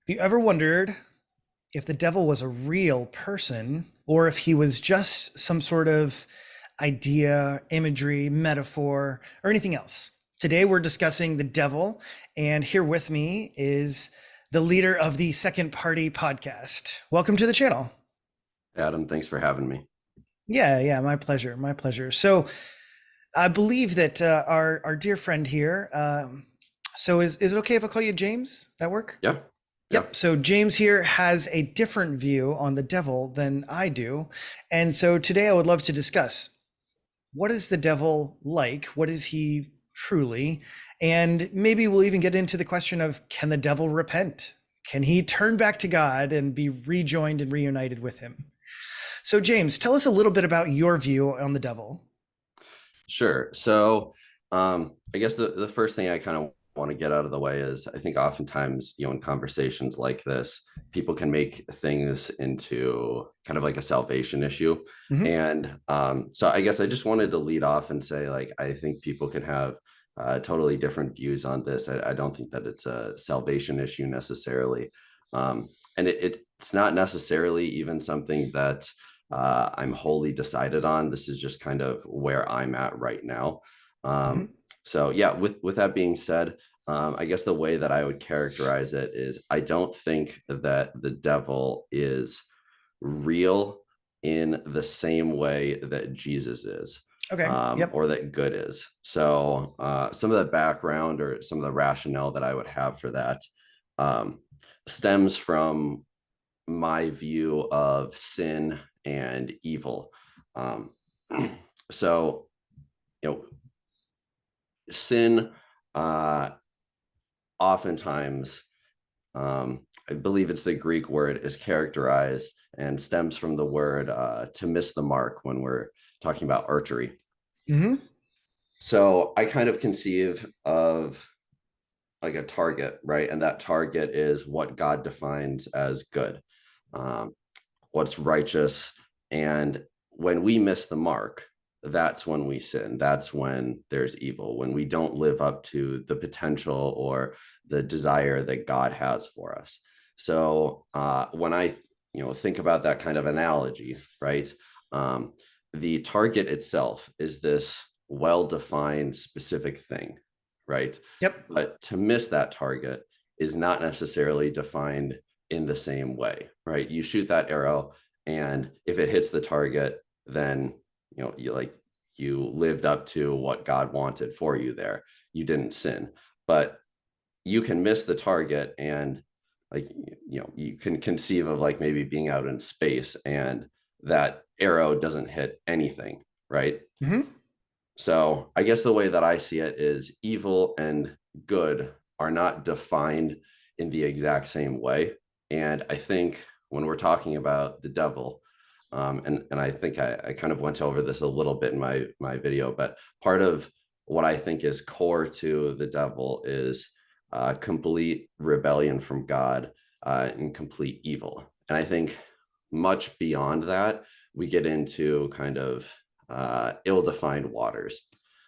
Have you ever wondered if the devil was a real person or if he was just some sort of idea, imagery, metaphor, or anything else? Today we're discussing the devil, and here with me is the leader of the Second Party podcast. Welcome to the channel. Adam, thanks for having me. Yeah, my pleasure, my pleasure. So I believe that our dear friend here. So is it okay if I call you James? That work? Yeah, yeah, Yep. So James here has a different view on the devil than I do. And so today I would love to discuss what is the devil like? What is he truly? And maybe we'll even get into the question of, can the devil repent? Can he turn back to God and be rejoined and reunited with him? So James, tell us a little bit about your view on the devil. sure. I guess the first thing I kind of want to get out of the way is I think oftentimes, in conversations like this, people can make things into kind of like a salvation issue. Hmm. And I guess I just wanted to lead off and say, like, I think people can have totally different views on this. I don't think that it's a salvation issue necessarily. And it's not necessarily even something that I'm wholly decided on. This is just kind of where I'm at right now. Hmm. Um, with that being said, I guess the way that I would characterize it is I don't think that the devil is real in the same way that Jesus is, Okay. Yep. or that good is. Some of the background or some of the rationale that I would have for that um, stems from my view of sin and evil. Um, so, you know, sin uh, oftentimes, I believe it's the Greek word, is characterized and stems from the word to miss the mark when we're talking about archery. Hmm. So I kind of conceive of like a target, right? And that target is what God defines as good, um, what's righteous. And when we miss the mark, that's when we sin. That's when there's evil, when we don't live up to the potential or the desire that God has for us. When I think about that kind of analogy, right? Um, the target itself is this well-defined specific thing, right? Yep. But to miss that target is not necessarily defined in the same way, right? You shoot that arrow, and if it hits the target, then you lived up to what God wanted for you there. You didn't sin. But you can miss the target, and like you can conceive of like maybe being out in space and that arrow doesn't hit anything, right? Hmm. So I guess the way that I see it is evil and good are not defined in the exact same way. And I think when we're talking about the devil, and I think I kind of went over this a little bit in my video, but part of what I think is core to the devil is complete rebellion from God and complete evil. And I think much beyond that, we get into kind of ill-defined waters.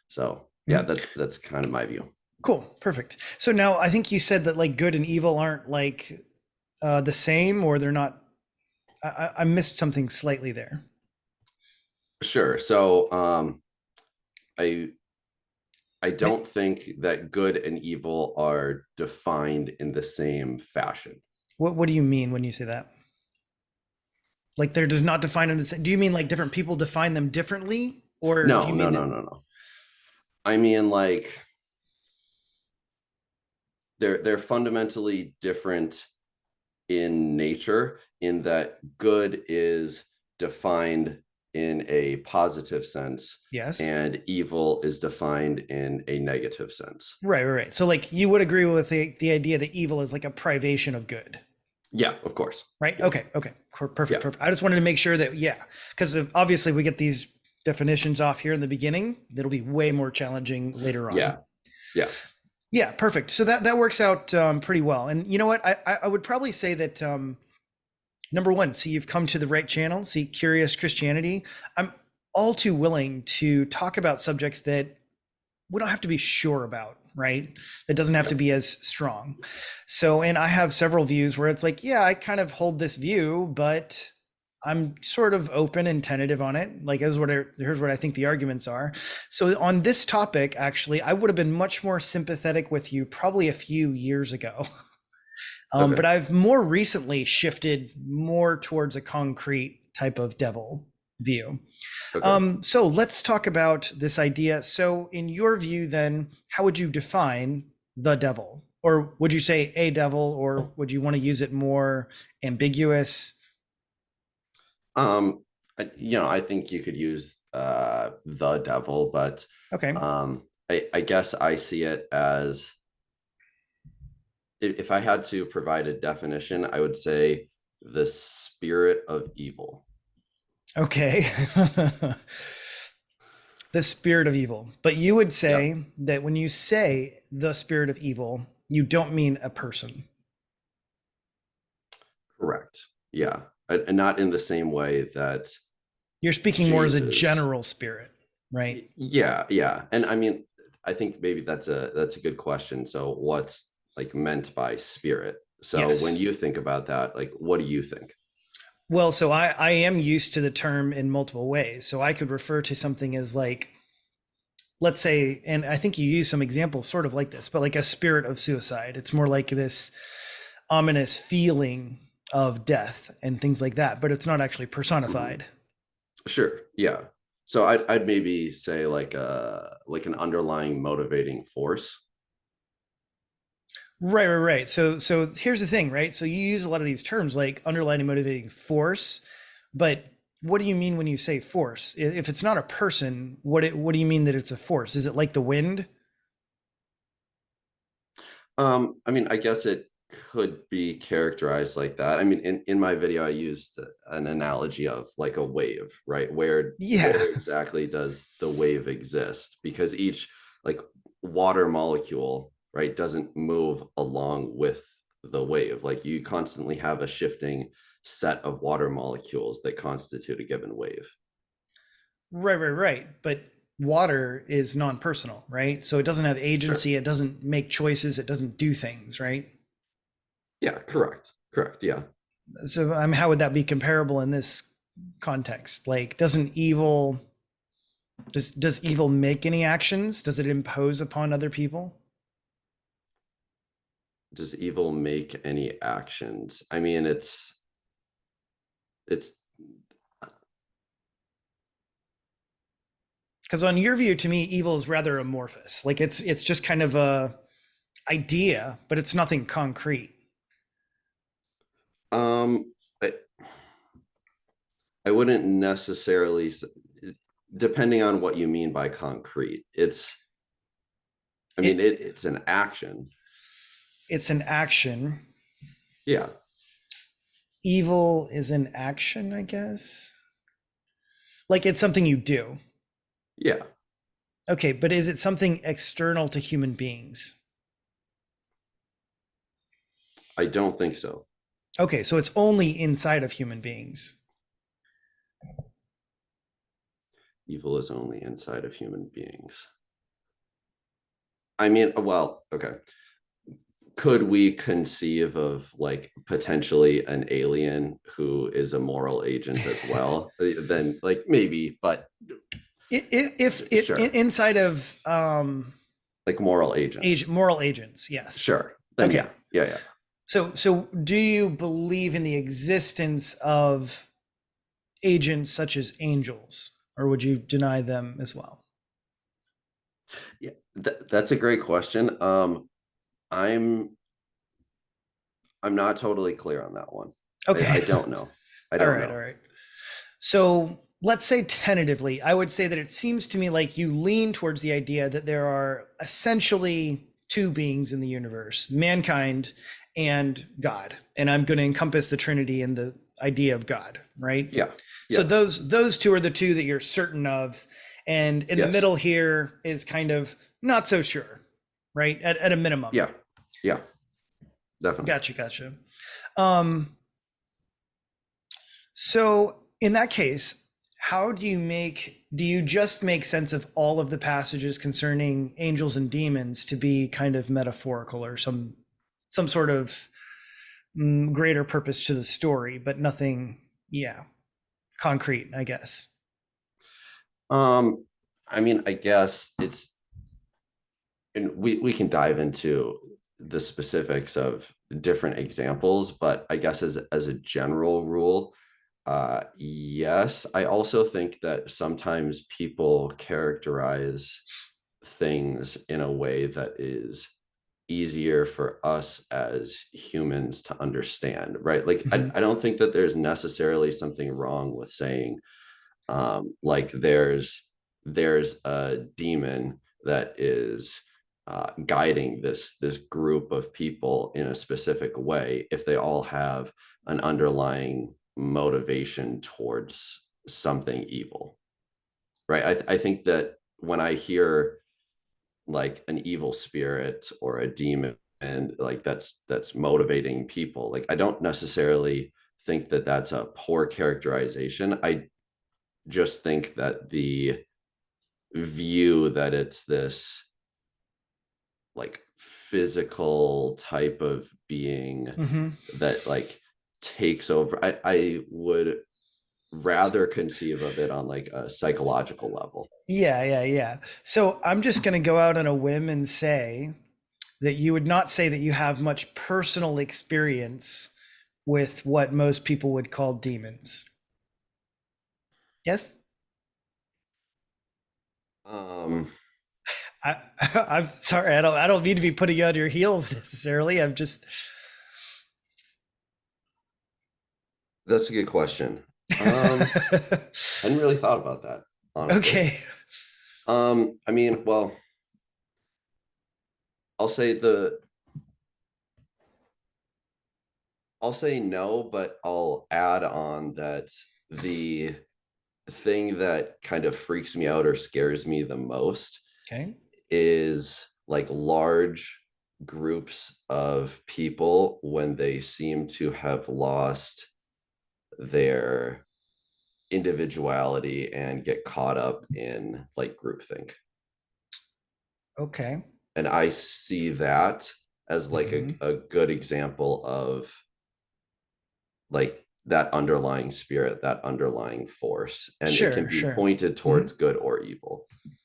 So yeah, Hmm. that's kind of my view. Cool. Perfect. So now I think you said that like good and evil aren't like the same, or they're not. I missed something slightly there. Sure. I I May- don't think that good and evil are defined in the same fashion. What do you mean when you say that? Like they're just not defined in the same. Do you mean like different people define them differently, or do No, you no, mean no, that? no, no. I mean, like they're fundamentally different in nature, in that good is defined in a positive sense Yes. and evil is defined in a negative sense. Right. So like you would agree with the idea that evil is like a privation of good, Yeah, of course. right? Yeah, Okay. Perfect. yeah, Perfect. I just wanted to make sure that yeah, because obviously we get these definitions off here in the beginning, that'll be way more challenging later on. yeah, yeah. Yeah, perfect. So that works out pretty well. And you know what? I would probably say that number one, see, you've come to the right channel. See, Curious Christianity. I'm all too willing to talk about subjects that we don't have to be sure about, right? It doesn't have Yeah. to be as strong. So, and I have several views where it's like, yeah, I kind of hold this view, but I'm sort of open and tentative on it. Like, here's what I think the arguments are. So, on this topic, actually, I would have been much more sympathetic with you probably a few years ago. But Okay. I've more recently shifted more towards a concrete type of devil view. Okay. So let's talk about this idea. So, in your view, then, how would you define the devil? Or would you say a devil, or would you want to use it more ambiguous? I think you could use the devil, but Okay. I guess I see it as, if I had to provide a definition, I would say the spirit of evil. Okay. The spirit of evil. But you would Yeah, say that when you say the spirit of evil, you don't mean a person. correct. Yeah. And not in the same way that You're speaking more as a Jesus. general spirit, right? Yeah, yeah. And I mean, I think maybe that's a good question. So what's like meant by spirit? So when Yes. you think about that, like what do you think? Well, so I am used to the term in multiple ways. So I could refer to something as like, let's say, and I think you use some examples sort of like this, but like a spirit of suicide. It's more like this ominous feeling of death and things like that, but it's not actually Mhm. personified. Sure. Yeah. So I'd maybe say like an underlying motivating force. Right. So here's the thing, right? So you use a lot of these terms like underlying motivating force, but what do you mean when you say force? If it's not a person, what do you mean that it's a force? Is it like the wind? I mean, I guess it could be characterized like that. I mean, in my video, I used an analogy of like a wave, right? Where Yeah. exactly does the wave exist? Because each like water molecule, right, doesn't move along with the wave. Like you constantly have a shifting set of water molecules that constitute a given wave. Right. But water is non-personal, right? So it doesn't have Sure. agency, it doesn't make choices, it doesn't do things, right? Yeah, correct. Correct. Yeah. So how would that be comparable in this context? Like, does evil make any actions? Does it impose upon other people? Does evil make any actions? I mean, it's Because on your view, to me, evil is rather amorphous. Like it's just kind of a idea, but it's nothing concrete. um I, I wouldn't necessarily depending on what you mean by concrete. I mean It it's an action. it's an action. Yeah. Evil is an action, I guess. Like it's something you do. Yeah. Okay, but is it something external to human beings? I don't think so. Okay, so it's only inside of human beings. Evil is only inside of human beings. I mean, well, okay. Could we conceive of like potentially an alien who is a moral agent as well? Then like maybe, but If it sure. inside of Like moral agents. moral agents, yes. Sure. Then Okay. yeah. Yeah, yeah. So do you believe in the existence of agents such as angels, or would you deny them as well? Yeah, that's a great question. I'm I'm not totally clear on that one. I Okay. don't know. I All don't right. All know. right. So let's say tentatively, I would say that it seems to me like you lean towards the idea that there are essentially two beings in the universe, mankind and God. And I'm going to encompass the Trinity in the idea of God, right? Yeah. So Yeah. those two are the two that you're certain of. And in the Yes. middle here is kind of not so sure, right? At a minimum. Yeah. Yeah. Definitely. Gotcha. Um, so in that case, how do you just make sense of all of the passages concerning angels and demons to be kind of metaphorical or some sort of greater purpose to the story, but nothing, yeah, concrete, I guess. Um, I mean, I guess it's, and we can dive into the specifics of different examples, but I guess as a general rule, yes. I also think that sometimes people characterize things in a way that is easier for us as humans to understand, right? Like, Hmm. I don't think that there's necessarily something wrong with saying, like there's a demon that is guiding this group of people in a specific way if they all have an underlying motivation towards something evil, right? I think that when I hear like an evil spirit or a demon, and like that's motivating people, like I don't necessarily think that that's a poor characterization. I just think that the view that it's this like physical type of being Hmm. that like takes over, I would rather conceive of it on like a psychological level. Yeah, yeah, yeah. So I'm just going to go out on a whim and say that you would not say that you have much personal experience with what most people would call demons. Yes? um I, I'm sorry. I don't mean to be putting you on your heels necessarily. I'm just that's a good question. I hadn't really thought about that, honestly. okay. I mean, well, i'll say the I'll say no, but I'll add on that the thing that kind of freaks me out or scares me the most Okay. is like large groups of people when they seem to have lost their individuality and get caught up in like groupthink. Okay. And I see that as like Hmm. a good example of like that underlying spirit, that underlying force, and it can Sure, be sure. pointed Hmm. towards good or evil. And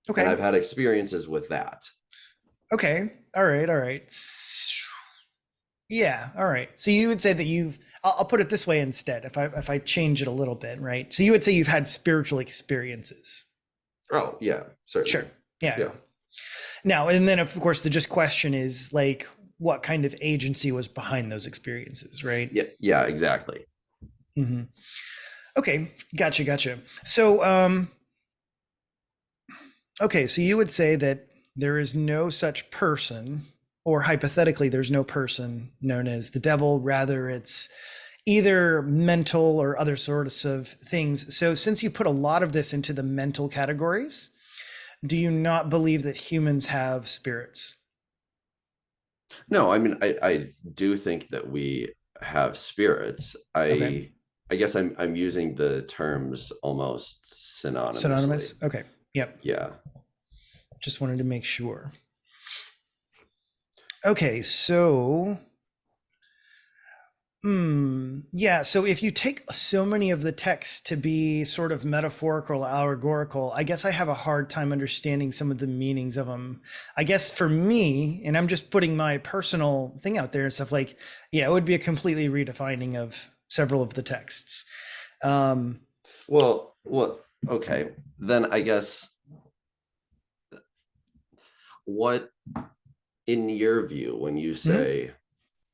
Okay. I've had experiences with that. Okay. All right. All right. Yeah. All right. So you would say that I'll put it this way instead. If I change it a little bit, right? So you would say you've had spiritual experiences. Oh, yeah, Sure. certainly. Yeah. Yeah. Yeah. Now, and then of course the just question is like, what kind of agency was behind those experiences, right? Yeah, yeah, exactly. Hmm. Okay. Gotcha. Gotcha. So, okay. So you would say that there is no such person, or hypothetically, there's no person known as the devil. Rather, it's either mental or other sorts of things. So, since you put a lot of this into the mental categories, do you not believe that humans have spirits? No, I mean, I do think that we have spirits. Okay. I guess I'm using the terms almost synonymously. Synonymous? Okay. Yep. Yeah. Just wanted to make sure. Okay. So, yeah. So if you take so many of the texts to be sort of metaphorical, allegorical, I guess I have a hard time understanding some of the meanings of them. I guess for me, and I'm just putting my personal thing out there and stuff like, yeah, it would be a completely redefining of several of the texts. Um, Well, okay. Then I guess what, in your view, when you mhm, say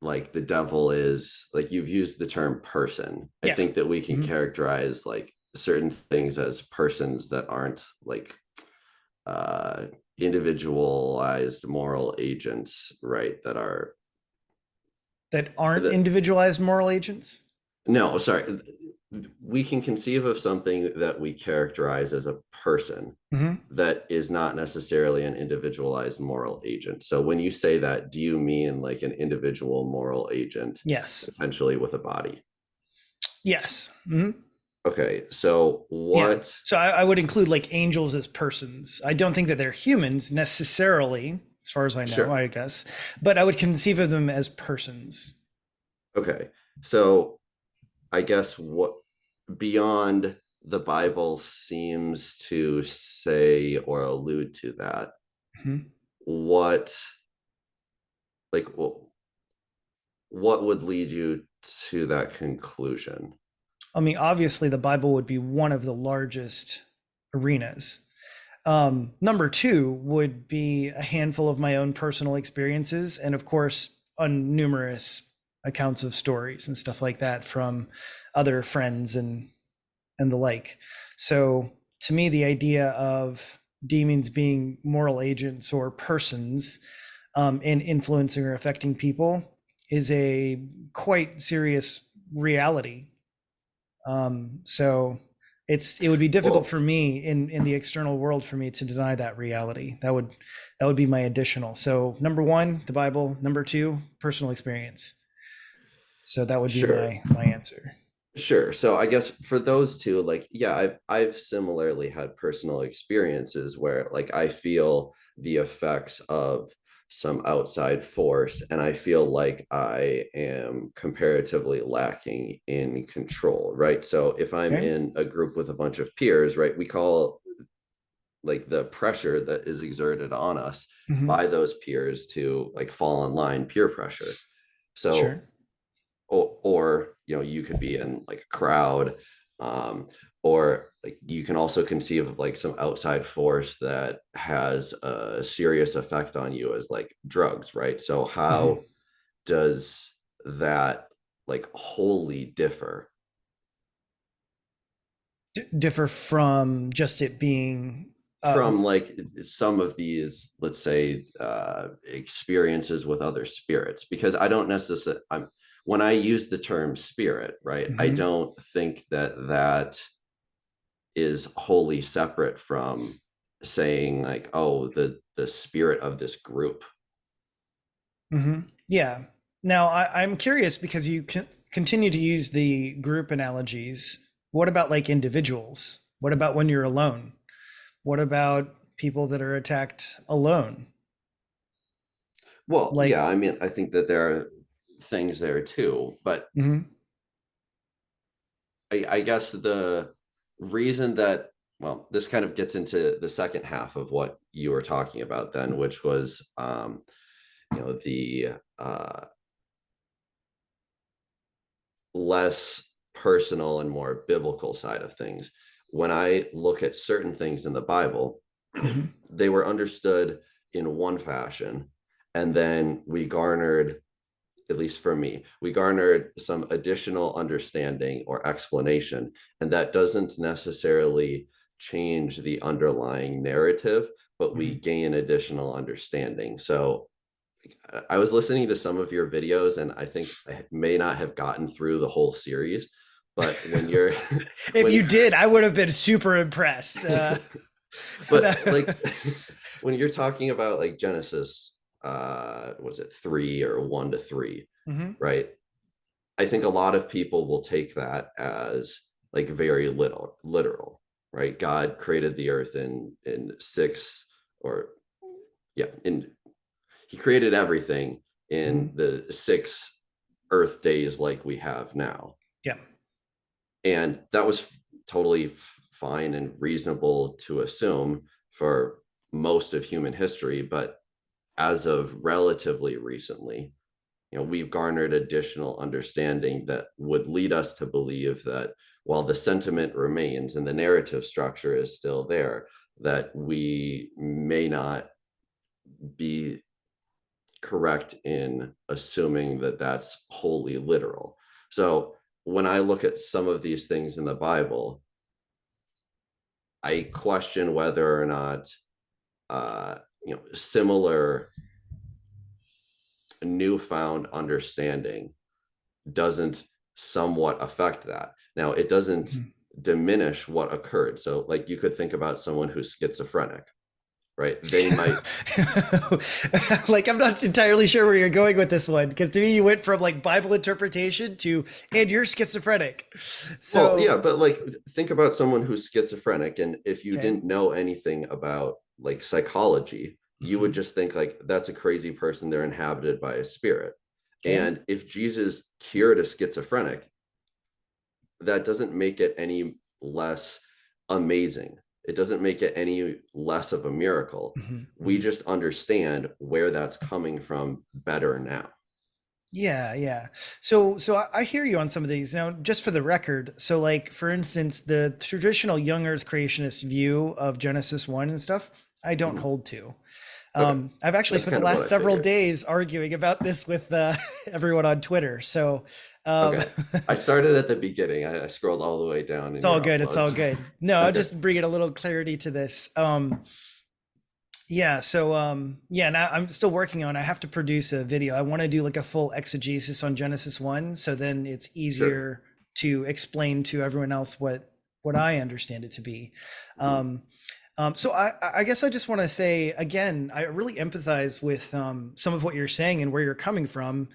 like the devil is, like you've used the term person, I yeah. think that we can Mhm. characterize like certain things as persons that aren't like uh individualized moral agents, right? That are That aren't that individualized moral agents. no, sorry. We can conceive of something that we characterize as a person Mhm. that is not necessarily an individualized moral agent. So when you say that, do you mean like an individual moral agent Yes. potentially with a body? Yes. Mhm. Okay, so Yeah. what? So I would include like angels as persons. I don't think that they're humans necessarily, as far as I know, Sure. I guess, but I would conceive of them as persons. Okay, so I guess what beyond the Bible seems to say or allude to that. Mhm. What, like, what would lead you to that conclusion? I mean, obviously, the Bible would be one of the largest arenas. Number two would be a handful of my own personal experiences, and of course, numerous accounts of stories and stuff like that from other friends and the like. So, to me, the idea of demons being moral agents or persons in influencing or affecting people is a quite serious reality. So it would be difficult Well, for me in the external world for me to deny that reality. That would be my additional. So number one, the Bible. Number two, personal experience. So that would be sure. my answer. Sure. So I guess for those two, like, yeah, I've similarly had personal experiences where like I feel the effects of some outside force and I feel like I am comparatively lacking in control, right? So if I'm Okay. in a group with a bunch of peers, right, we call like the pressure that is exerted on us Hmm. by those peers to like fall in line, peer pressure. So Sure. or you know you could be in like a crowd, um, or like you can also conceive of like some outside force that has a serious effect on you as like drugs, right? So Hmm. how does that like wholly differ Differ from just it being uh, from like some of these, let's say, experiences with other spirits? Because I don't necessarily, I'm when I use the term spirit, right, I mhm. don't think that that is wholly separate from saying like, oh, the spirit of this group. Yeah. Now I'm curious because you continue to use the group analogies. What about like individuals? What about when you're alone? What about people that are attacked alone? Well, Like, yeah, I mean, I think that there are things there too, but mhm, I guess the reason that, well, this kind of gets into the second half of what you were talking about then, which was you know the less personal and more biblical side of things. When I look at certain things in the Bible, mhm, they were understood in one fashion, and then we garnered, at least for me, we garnered some additional understanding or explanation, and that doesn't necessarily change the underlying narrative, but we mhm. gain additional understanding. So I was listening to some of your videos, and I think I may not have gotten through the whole series, but when you're If when you did, I would have been super impressed. but like when you're talking about like Genesis, was it 3 or 1 to 3, Mhm, right? I think a lot of people will take that as like very literal, right? God created the earth in six, or yeah, in he created everything in mhm. the 6 earth days like we have now. Yeah. And that was totally fine and reasonable to assume for most of human history. But as of relatively recently, you know, we've garnered additional understanding that would lead us to believe that while the sentiment remains and the narrative structure is still there, that we may not be correct in assuming that that's wholly literal. So when I look at some of these things in the Bible, I question whether or not you know similar newfound understanding doesn't somewhat affect that. Now, it doesn't Mhm, diminish what occurred. So, like, you could think about someone who's schizophrenic, right? They might. Like, I'm not entirely sure where you're going with this one, because to me you went from like Bible interpretation to and you're schizophrenic. Well, yeah, So but like think about someone who's schizophrenic, and if you okay. didn't know anything about like psychology, you would Hmm. just think like that's a crazy person, they're inhabited by a spirit. Okay. And if Jesus cured a schizophrenic, that doesn't make it any less amazing. It doesn't make it any less of a miracle. Hmm. We Hmm. just understand where that's coming from better now. Yeah, yeah. So I hear you on some of these. Now, just for the record, so like for instance, the traditional young Earth creationist view of Genesis 1 and stuff, I don't Mhm. hold to. Okay. I've actually That's spent the kind of what last I several figured. days arguing about this with everyone on Twitter. So um, Okay. I started at the beginning. I scrolled all the way down in it's all your good. It's all uploads. good. No, I'll Okay. just bring it a little clarity to this. Yeah, so yeah, now I'm still working on I have to produce a video. I want to do like a full exegesis on Genesis 1 so then it's Sure. easier to explain to everyone else what I understand it to be. Mhm. Um so I guess I just want to say again, I really empathize with some of what you're saying and where you're coming from.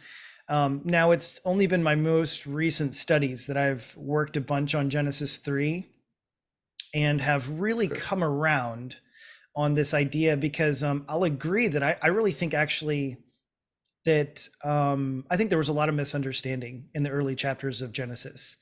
Now it's only been my most recent studies that I've worked a bunch on Genesis 3 and have really Okay. come around on this idea because I'll agree that I really think actually that I think there was a lot of misunderstanding in the early chapters of Genesis.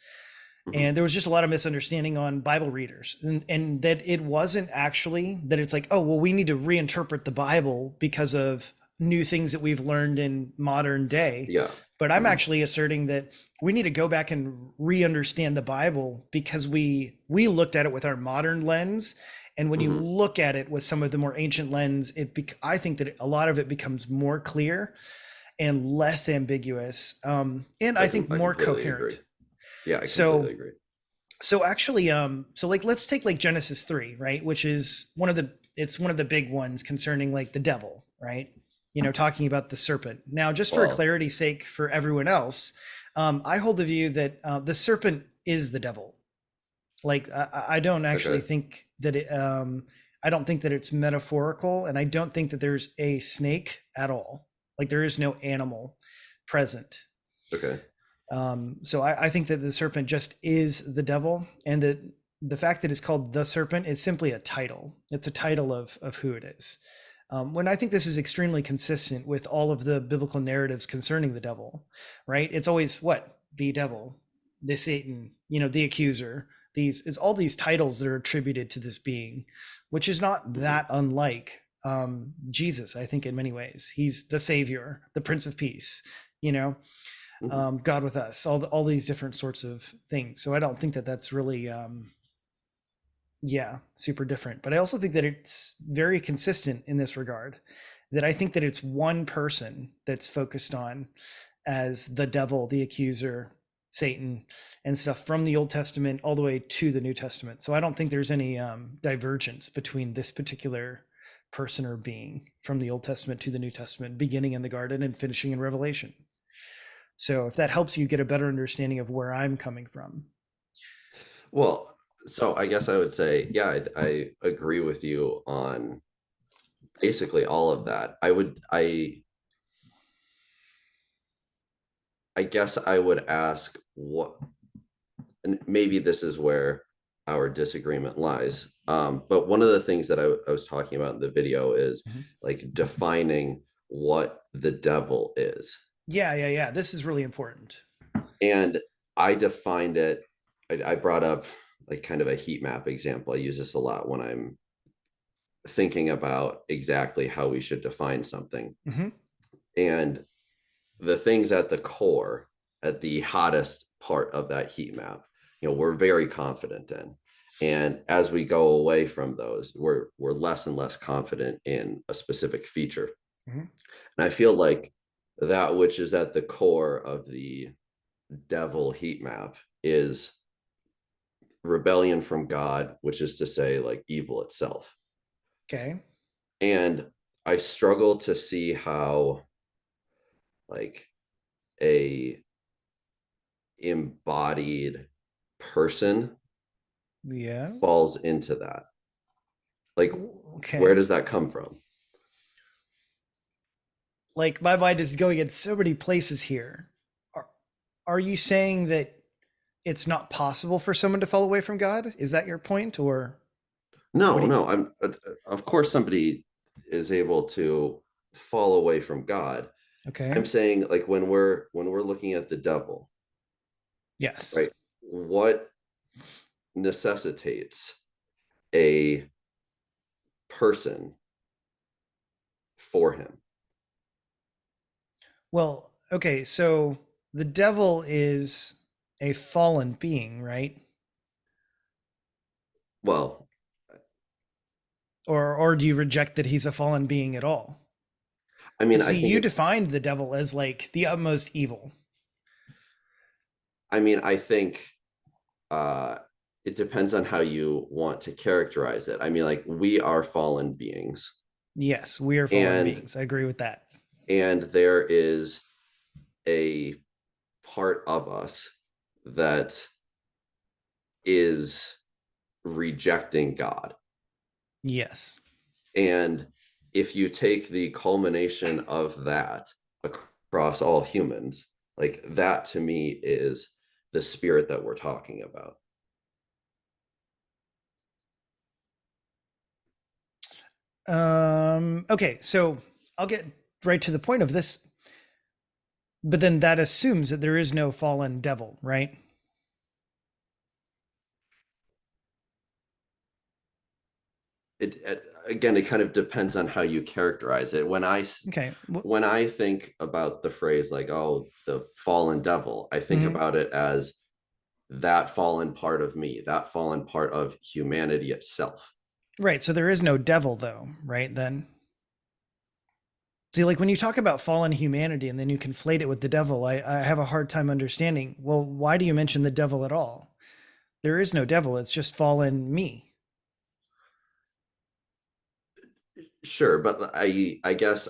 Mhm. And there was just a lot of misunderstanding on Bible readers, and that it wasn't actually that it's like, oh, well, we need to reinterpret the Bible because of new things that we've learned in modern day. Yeah. But I'm Mhm. actually asserting that we need to go back and re-understand the Bible because we looked at it with our modern lens, and when you Mhm. look at it with some of the more ancient lens, I think that a lot of it becomes more clear and less ambiguous, and I think I more completely agree. coherent. Yeah, I completely So agree. actually so like let's take like Genesis 3, right, which is one of the big ones concerning like the devil, right? Talking about the serpent. Now, just for Well, clarity's sake for everyone else, I hold the view that the serpent is the devil. Like I don't actually okay. think that I don't think that it's metaphorical, and I don't think that there's a snake at all. Like there is no animal present. Okay. So I think that the serpent just is the devil, and that the fact that it's called the serpent is simply a title. It's a title of who it is. When I think this is extremely consistent with all of the biblical narratives concerning the devil, right? It's always what the devil, the Satan, the accuser. These is all these titles that are attributed to this being, which is not Mhm. that unlike Jesus. I think in many ways he's the savior, the Prince of Peace. You know, Mhm. God with us, all these different sorts of things. So I don't think that that's really, yeah, super different. But I also think that it's very consistent in this regard. That I think that it's one person that's focused on as the devil, the accuser, Satan, and stuff from the Old Testament all the way to the New Testament. So I don't think there's any divergence between this particular person or being from the Old Testament to the New Testament, beginning in the garden and finishing in Revelation. So if that helps you get a better understanding of where I'm coming from. Well, so I guess I would say, yeah, I agree with you on basically all of that. I guess I would ask what, and maybe this is where our disagreement lies. But one of the things that I was talking about in the video is Mhm. like defining what the devil is. Yeah, yeah, yeah. This is really important. And I defined it, I brought up like kind of a heat map example. I use this a lot when I'm thinking about exactly how we should define something. Hmm. And the things at the core, at the hottest part of that heat map, we're very confident in. And as we go away from those, we're less and less confident in a specific feature. Hmm. And I feel like that which is at the core of the devil heat map is rebellion from God, which is to say, like evil itself. Okay. And I struggle to see how like a embodied person Yeah. falls into that. Like Where Okay. does that come from? Like my mind is going in so many places here. Are, are you saying that it's not possible for someone to fall away from God? Is that your point, or what No, do you? no, I'm of course somebody is able to fall away from God. Okay. I'm saying like when we're looking at the devil, Yes. right? What necessitates a person for him? Well, okay. So the devil is a fallen being, right? Well, Or do you reject that he's a fallen being at all? I mean, Because I see, think you it defined the devil as like the utmost evil. I think uh it depends on how you want to characterize it. I mean, like we are fallen beings, Yes, we are fallen and beings. I agree with that. there is a part of us that is rejecting God. Yes. And if you take the culmination of that across all humans, like that to me is the spirit that we're talking about. Okay, so I'll get right to the point of this, but then that assumes that there is no fallen devil, right? It again, it kind of depends on how you characterize it. Okay. When I think about the phrase like, oh, the fallen devil, I think Mhm. about it as that fallen part of me, that fallen part of humanity itself. Right. So there is no devil, though, right? Then, see, like when you talk about fallen humanity and then you conflate it with the devil, I have a hard time understanding. Well, why do you mention the devil at all? There is no devil. It's just fallen me. Sure, but I guess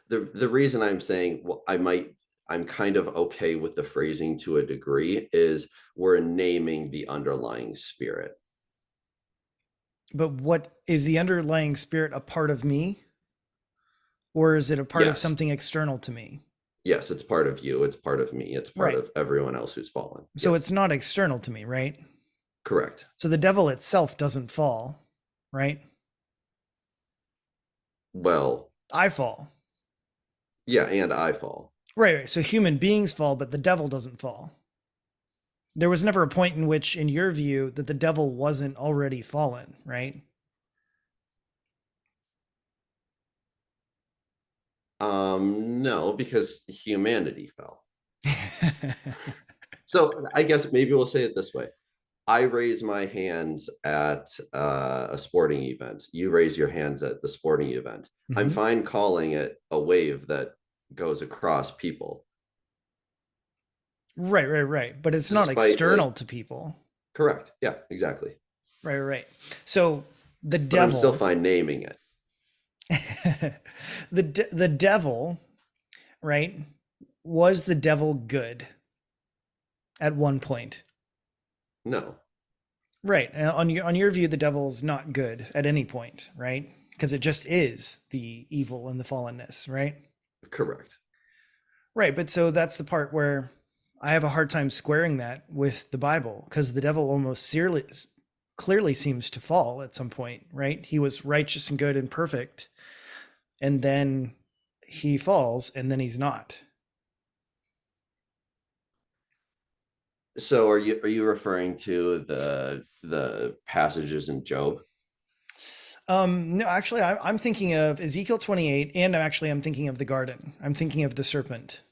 the reason I'm saying, well, I'm kind of okay with the phrasing to a degree is we're naming the underlying spirit. But what is the underlying spirit a part of me, or is it a part of Yes. something external to me? Yes, it's part of you, it's part of me, it's part Right. of everyone else who's fallen. So it's Yes. not external to me, right? Correct. So the devil itself doesn't fall, right? Well, I fall. yeah, and I fall. Right, right. So human beings fall, but the devil doesn't fall. There was never a point in which, in your view, that the devil wasn't already fallen, right? No, because humanity fell. So I guess maybe we'll say it this way. I raise my hands at a sporting event. You raise your hands at the sporting event. I'm Mhm. fine calling it a wave that goes across people, Right, right, right. But it's not despite external like, to people. correct. Yeah, exactly. Right, right. So the But I'm still devil, fine naming it. the devil, right? Was the devil good at one point? No, Right. And on your view, the devil's not good at any point, right? Because it just is the evil and the fallenness, right? correct. Right. But so that's the part where I have a hard time squaring that with the Bible, because the devil almost clearly seems to fall at some point, right? He was righteous and good and perfect, and then he falls, and then he's not. So are you referring to the passages in Job? No, actually, I'm thinking of Ezekiel 28, and I'm thinking of the garden. I'm thinking of the serpent.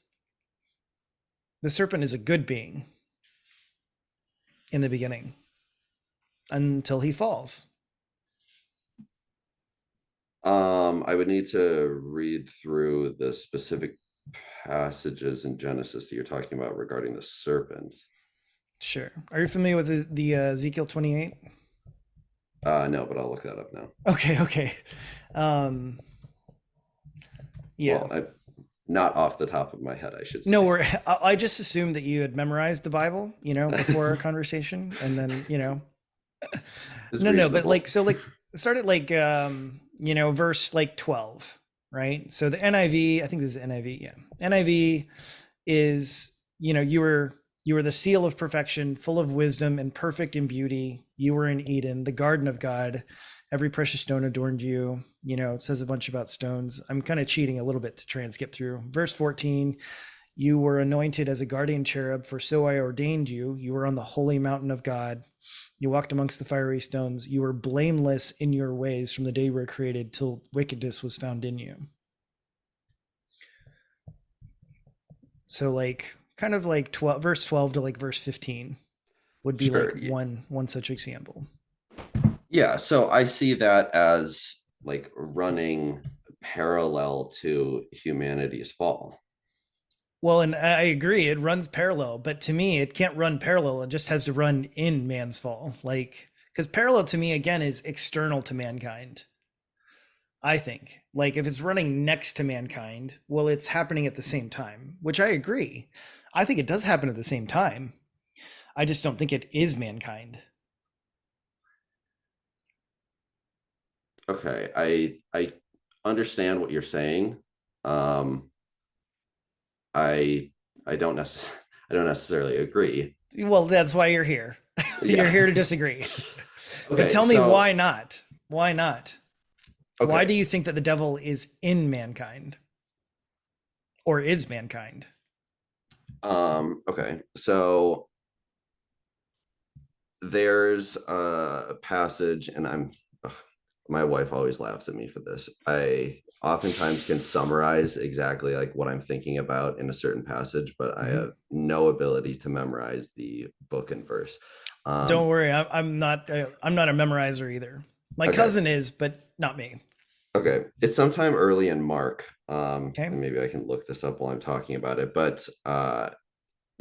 The serpent is a good being in the beginning until he falls. I would need to read through the specific passages in Genesis that you're talking about regarding the serpent. Sure. Are you familiar with the Ezekiel 28? No, but I'll look that up now. Okay, okay. Um, yeah. Well, not off the top of my head, I should No, say. I just assumed that you had memorized the Bible, before our conversation, and then, Is no, no, but like, reasonable. so like, start at like verse like 12, right? So the NIV, I think this is NIV, yeah. NIV is, you were the seal of perfection, full of wisdom and perfect in beauty. You were in Eden, the garden of God. Every precious stone adorned you. It says a bunch about stones. I'm kind of cheating a little bit to try and skip through. Verse 14, you were anointed as a guardian cherub, for so I ordained you. You were on the holy mountain of God. You walked amongst the fiery stones. You were blameless in your ways from the day you were created till wickedness was found in you. So like kind of like 12 verse 12 to like verse 15 would be like Sure. one such example. Yeah. So I see that as like running parallel to humanity's fall. Well, and I agree, it runs parallel, but to me, it can't run parallel. It just has to run in man's fall. Like, because parallel to me, again, is external to mankind. I think. Like, if it's running next to mankind, well, it's happening at the same time, which I agree. I think it does happen at the same time. I just don't think it is mankind. Okay. I understand what you're saying. Um, I I don't necessarily I don't necessarily agree. Well, that's why you're here. Yeah. You're here to disagree. But Okay. tell me So why not? Why not? Why do okay. you think that the devil is in mankind or is mankind? Okay. So there's a passage, and ugh, my wife always laughs at me for this. I oftentimes can summarize exactly like what I'm thinking about in a certain passage, but I Mm-hmm. have no ability to memorize the book and verse. Don't Um, worry, I'm not. I'm not a memorizer either. My okay. cousin is, but not me. Okay. It's sometime early in Mark. Okay. And maybe I can look this up while I'm talking about it, but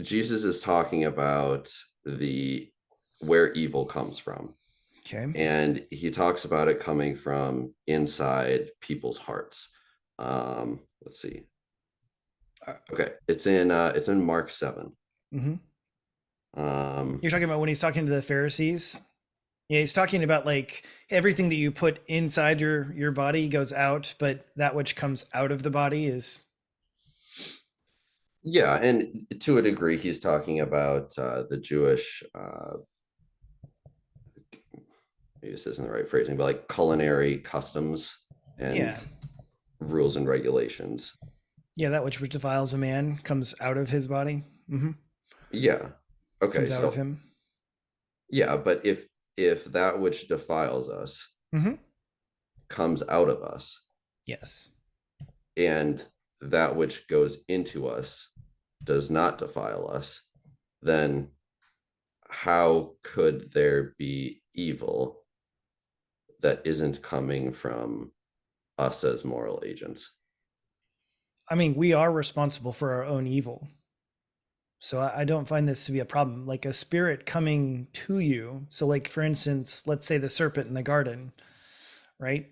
Jesus is talking about the where evil comes from. Okay. And he talks about it coming from inside people's hearts. Let's see. Okay, it's in Mark 7. Mm-hmm. Um, You're talking about when he's talking to the Pharisees. Yeah, he's talking about like everything that you put inside your body goes out, but that which comes out of the body is yeah, and to a degree, he's talking about the Jewish. Maybe this isn't the right phrasing, but like culinary customs and yeah, rules and regulations. yeah. That which defiles a man comes out of his body. Mm-hmm. Yeah. Okay, Comes out of so him. yeah, but if that which defiles us Mm-hmm. comes out of us, Yes. and that which goes into us does not defile us, then how could there be evil that isn't coming from us as moral agents? I mean, we are responsible for our own evil. So I don't find this to be a problem. Like a spirit coming to you. So, like for instance, let's say the serpent in the garden, right?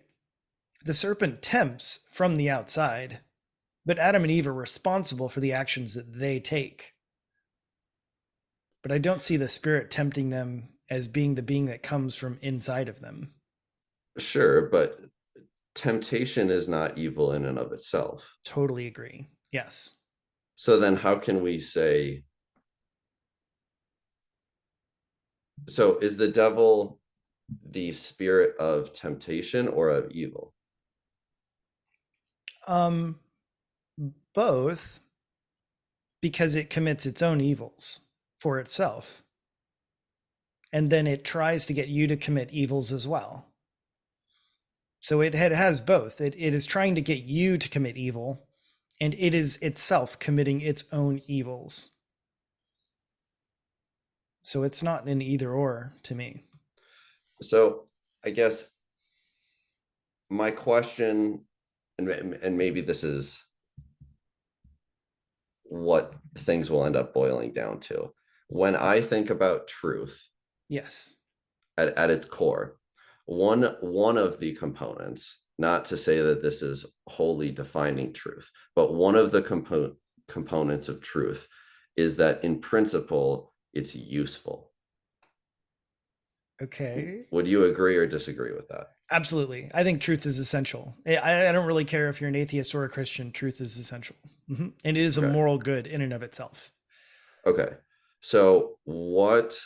The serpent tempts from the outside, but Adam and Eve are responsible for the actions that they take. But I don't see the spirit tempting them as being the being that comes from inside of them. Sure, but temptation is not evil in and of itself. Totally agree. Yes. So then how can we say, so is the devil the spirit of temptation or of evil? Um, both, because it commits its own evils for itself. And then it tries to get you to commit evils as well. So it has both. It is trying to get you to commit evil, and it is itself committing its own evils. So it's not an either or to me. So I guess my question, and maybe this is what things will end up boiling down to. When I think about truth Yes. at its core, one of the components, not to say that this is wholly defining truth, but one of the components of truth is that in principle, it's useful. Okay. Would you agree or disagree with that? Absolutely. I think truth is essential. I don't really care if you're an atheist or a Christian. Truth is essential. And it is a Okay. moral good in and of itself. Okay. So what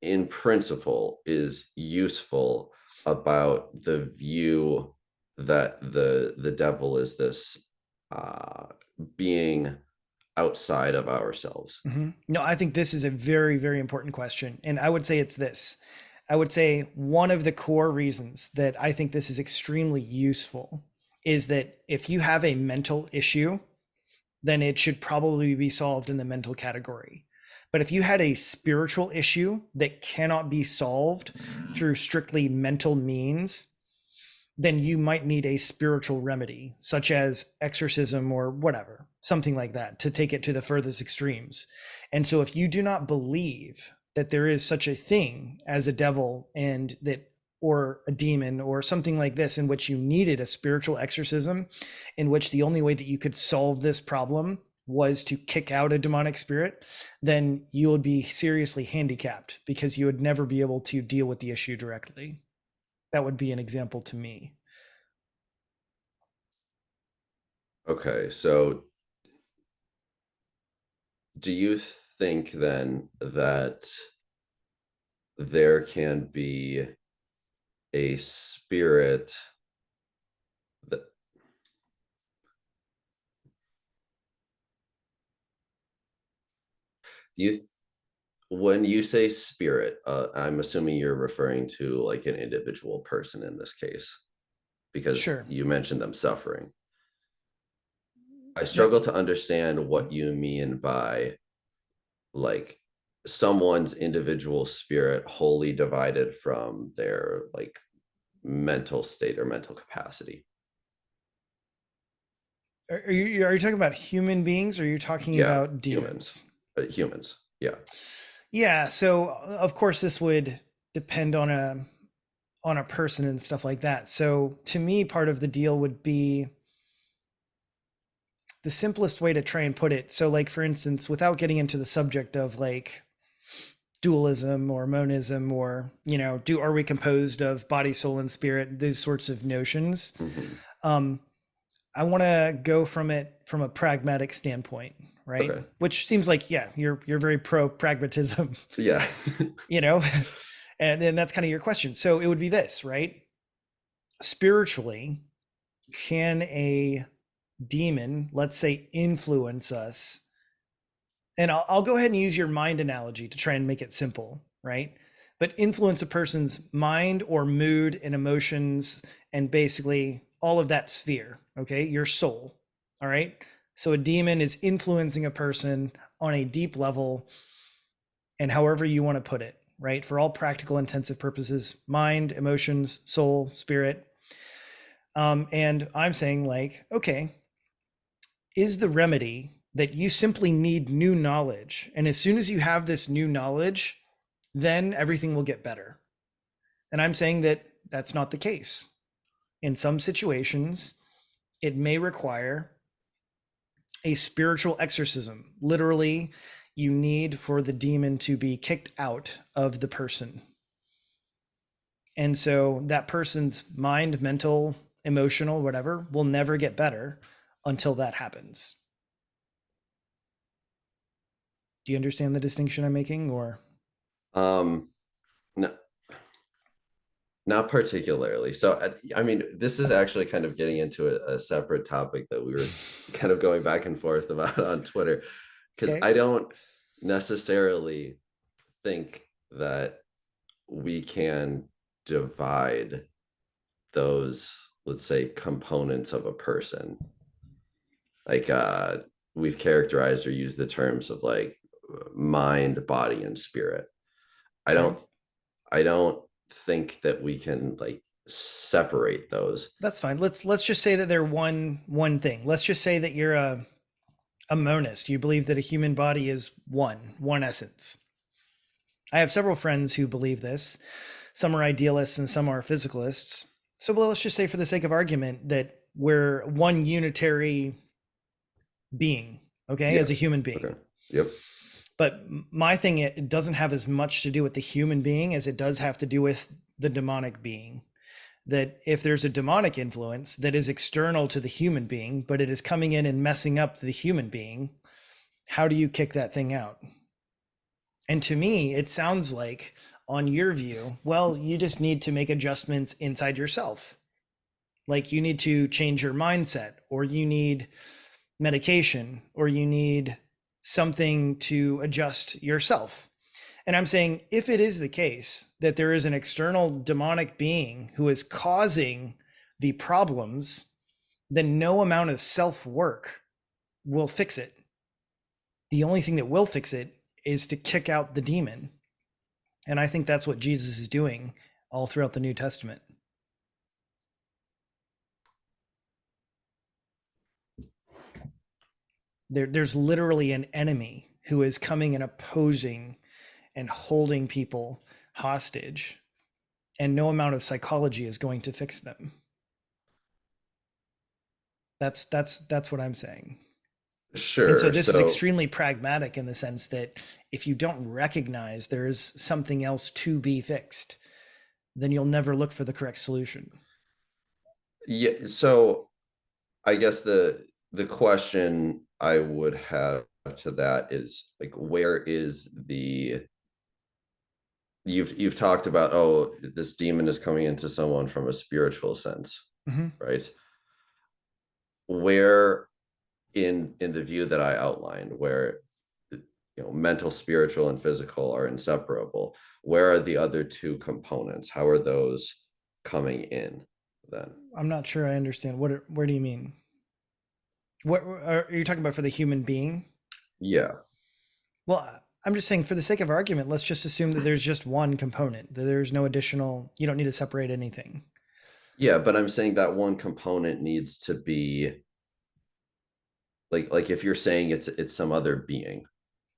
in principle is useful about the view that the devil is this uh being outside of ourselves? No, I think this is a very, very important question. And I would say it's this. I would say one of the core reasons that I think this is extremely useful is that if you have a mental issue, then it should probably be solved in the mental category. But if you had a spiritual issue that cannot be solved through strictly mental means, then you might need a spiritual remedy, such as exorcism or whatever, something like that, to take it to the furthest extremes. And so, if you do not believe that there is such a thing as a devil and that, or a demon, or something like this, in which you needed a spiritual exorcism, in which the only way that you could solve this problem was to kick out a demonic spirit, then you would be seriously handicapped because you would never be able to deal with the issue directly. That would be an example to me. Okay, so do you think then that there can be a spirit that do you when you say spirit, I'm assuming you're referring to like an individual person in this case, because Sure. you mentioned them suffering. I No, struggle to understand what you mean by like someone's individual spirit wholly divided from their like mental state or mental capacity. are you talking about human beings or are you talking Yeah, about humans. demons? Humans. Yeah. Yeah, so of course this would depend on a person and stuff like that. So to me, part of the deal would be the simplest way to try and put it. So like for instance, without getting into the subject of like dualism or monism or, do are we composed of body, soul, and spirit, these sorts of notions. Hmm. Um, I want to go from it from a pragmatic standpoint, right? Okay. Which seems like, yeah, you're very pro pragmatism, Yeah. you know, and then that's kind of your question. So it would be this, right? Spiritually, can a demon, let's say, influence us? And I'll go ahead and use your mind analogy to try and make it simple, right? But influence a person's mind or mood and emotions and basically all of that sphere, okay? Your soul, all right? So a demon is influencing a person on a deep level and however you want to put it, right? For all practical intensive purposes, mind, emotions, soul, spirit. And I'm saying, like, okay, is the remedy that you simply need new knowledge. And as soon as you have this new knowledge, then everything will get better. And I'm saying that that's not the case. In some situations, it may require a spiritual exorcism. Literally, you need for the demon to be kicked out of the person. And so that person's mind, mental, emotional, whatever, will never get better until that happens. Do you understand the distinction I'm making or? um no, not particularly. So I mean, this is actually kind of getting into a separate topic that we were kind of going back and forth about on Twitter, because Okay. I don't necessarily think that we can divide those, let's say, components of a person. Like we've characterized or used the terms of like mind, body, and spirit. I Okay. don't I don't think that we can like separate those. That's fine. Let's just say that they're one thing. Let's just say that you're a monist. You believe that a human body is one essence. I have several friends who believe this. Some are idealists and some are physicalists. So well, let's just say for the sake of argument that we're one unitary being, okay, Yeah. as a human Okay. being. Yep. But my thing, it doesn't have as much to do with the human being as it does have to do with the demonic being. that if there's a demonic influence that is external to the human being, but it is coming in and messing up the human being, how do you kick that thing out? And to me, it sounds like, on your view, well, you just need to make adjustments inside yourself. Like you need to change your mindset, or you need medication, or you need something to adjust yourself. And I'm saying, if it is the case that there is an external demonic being who is causing the problems, then no amount of self work will fix it. The only thing that will fix it is to kick out the demon. And I think that's what Jesus is doing all throughout the New Testament. There's literally an enemy who is coming and opposing and holding people hostage, and no amount of psychology is going to fix them. That's what I'm saying. And so Sure. this is So extremely pragmatic in the sense that if you don't recognize there is something else to be fixed, then you'll never look for the correct solution. yeah, so I guess the question I would have to that is like, where is the you've talked about, oh, this demon is coming into someone from a spiritual sense, Mm-hmm. right? Where in the view that I outlined, where mental, spiritual, and physical are inseparable, where are the other two components? How are those coming in then? I'm not sure I understand. Where do you mean? What are you talking about for the human being? Yeah. Well, I'm just saying, for the sake of argument, let's just assume that there's just one component, that there's no additional, you don't need to separate anything. Yeah, but I'm saying that one component needs to be like if you're saying it's some other being,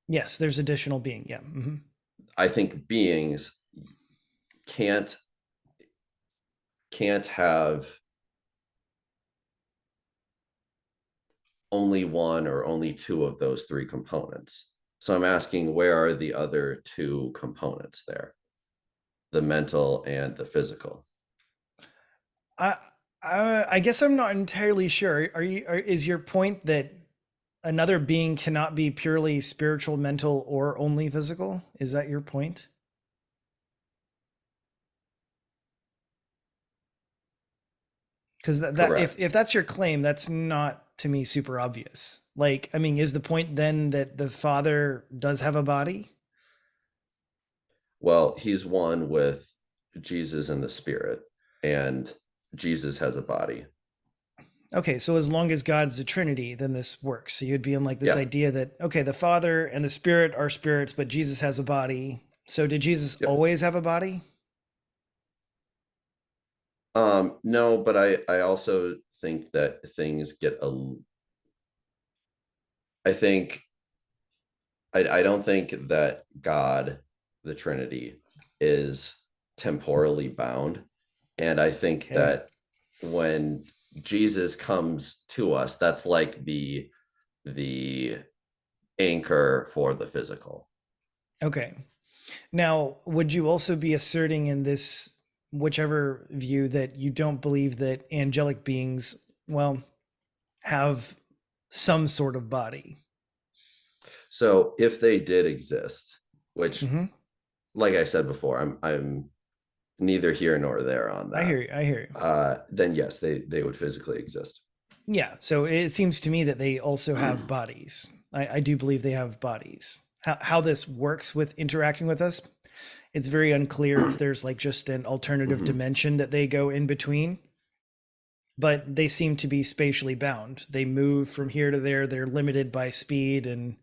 Yes, there's additional being. Yeah. Hmm. I think beings can't can't have only one or only two of those three components. So I'm asking, where are the other two components there? The mental and the physical. I, I guess I'm not entirely sure. Is your point that another being cannot be purely spiritual, mental, or only physical? Is that your point? Because that Correct. if that's your claim, that's not to me super obvious. Like, I mean, is the point then that the Father does have a body? Well, he's one with Jesus and the Spirit, and Jesus has a body. Okay, so as long as God's a Trinity, then this works. So you'd be in like this Yeah. idea that, okay, the Father and the Spirit are spirits, but Jesus has a body. So did Jesus Yeah. always have a body? No, but I also think that things get a I think I don't think that God, the Trinity, is temporally bound. And I think Okay. that when Jesus comes to us, that's like the anchor for the physical. Okay. Now, would you also be asserting in this, whichever view, that you don't believe that angelic beings, well, have some sort of body? So if they did exist, which, Hmm. like I said before, I'm neither here nor there on I that. hear you. I hear you. Then yes, they would physically exist. Yeah. So it seems to me that they also have bodies. I do believe they have bodies. How this works with interacting with us, it's very unclear if there's like just an alternative Mhm. dimension that they go in between, but they seem to be spatially bound. They move from here to there. They're limited by speed and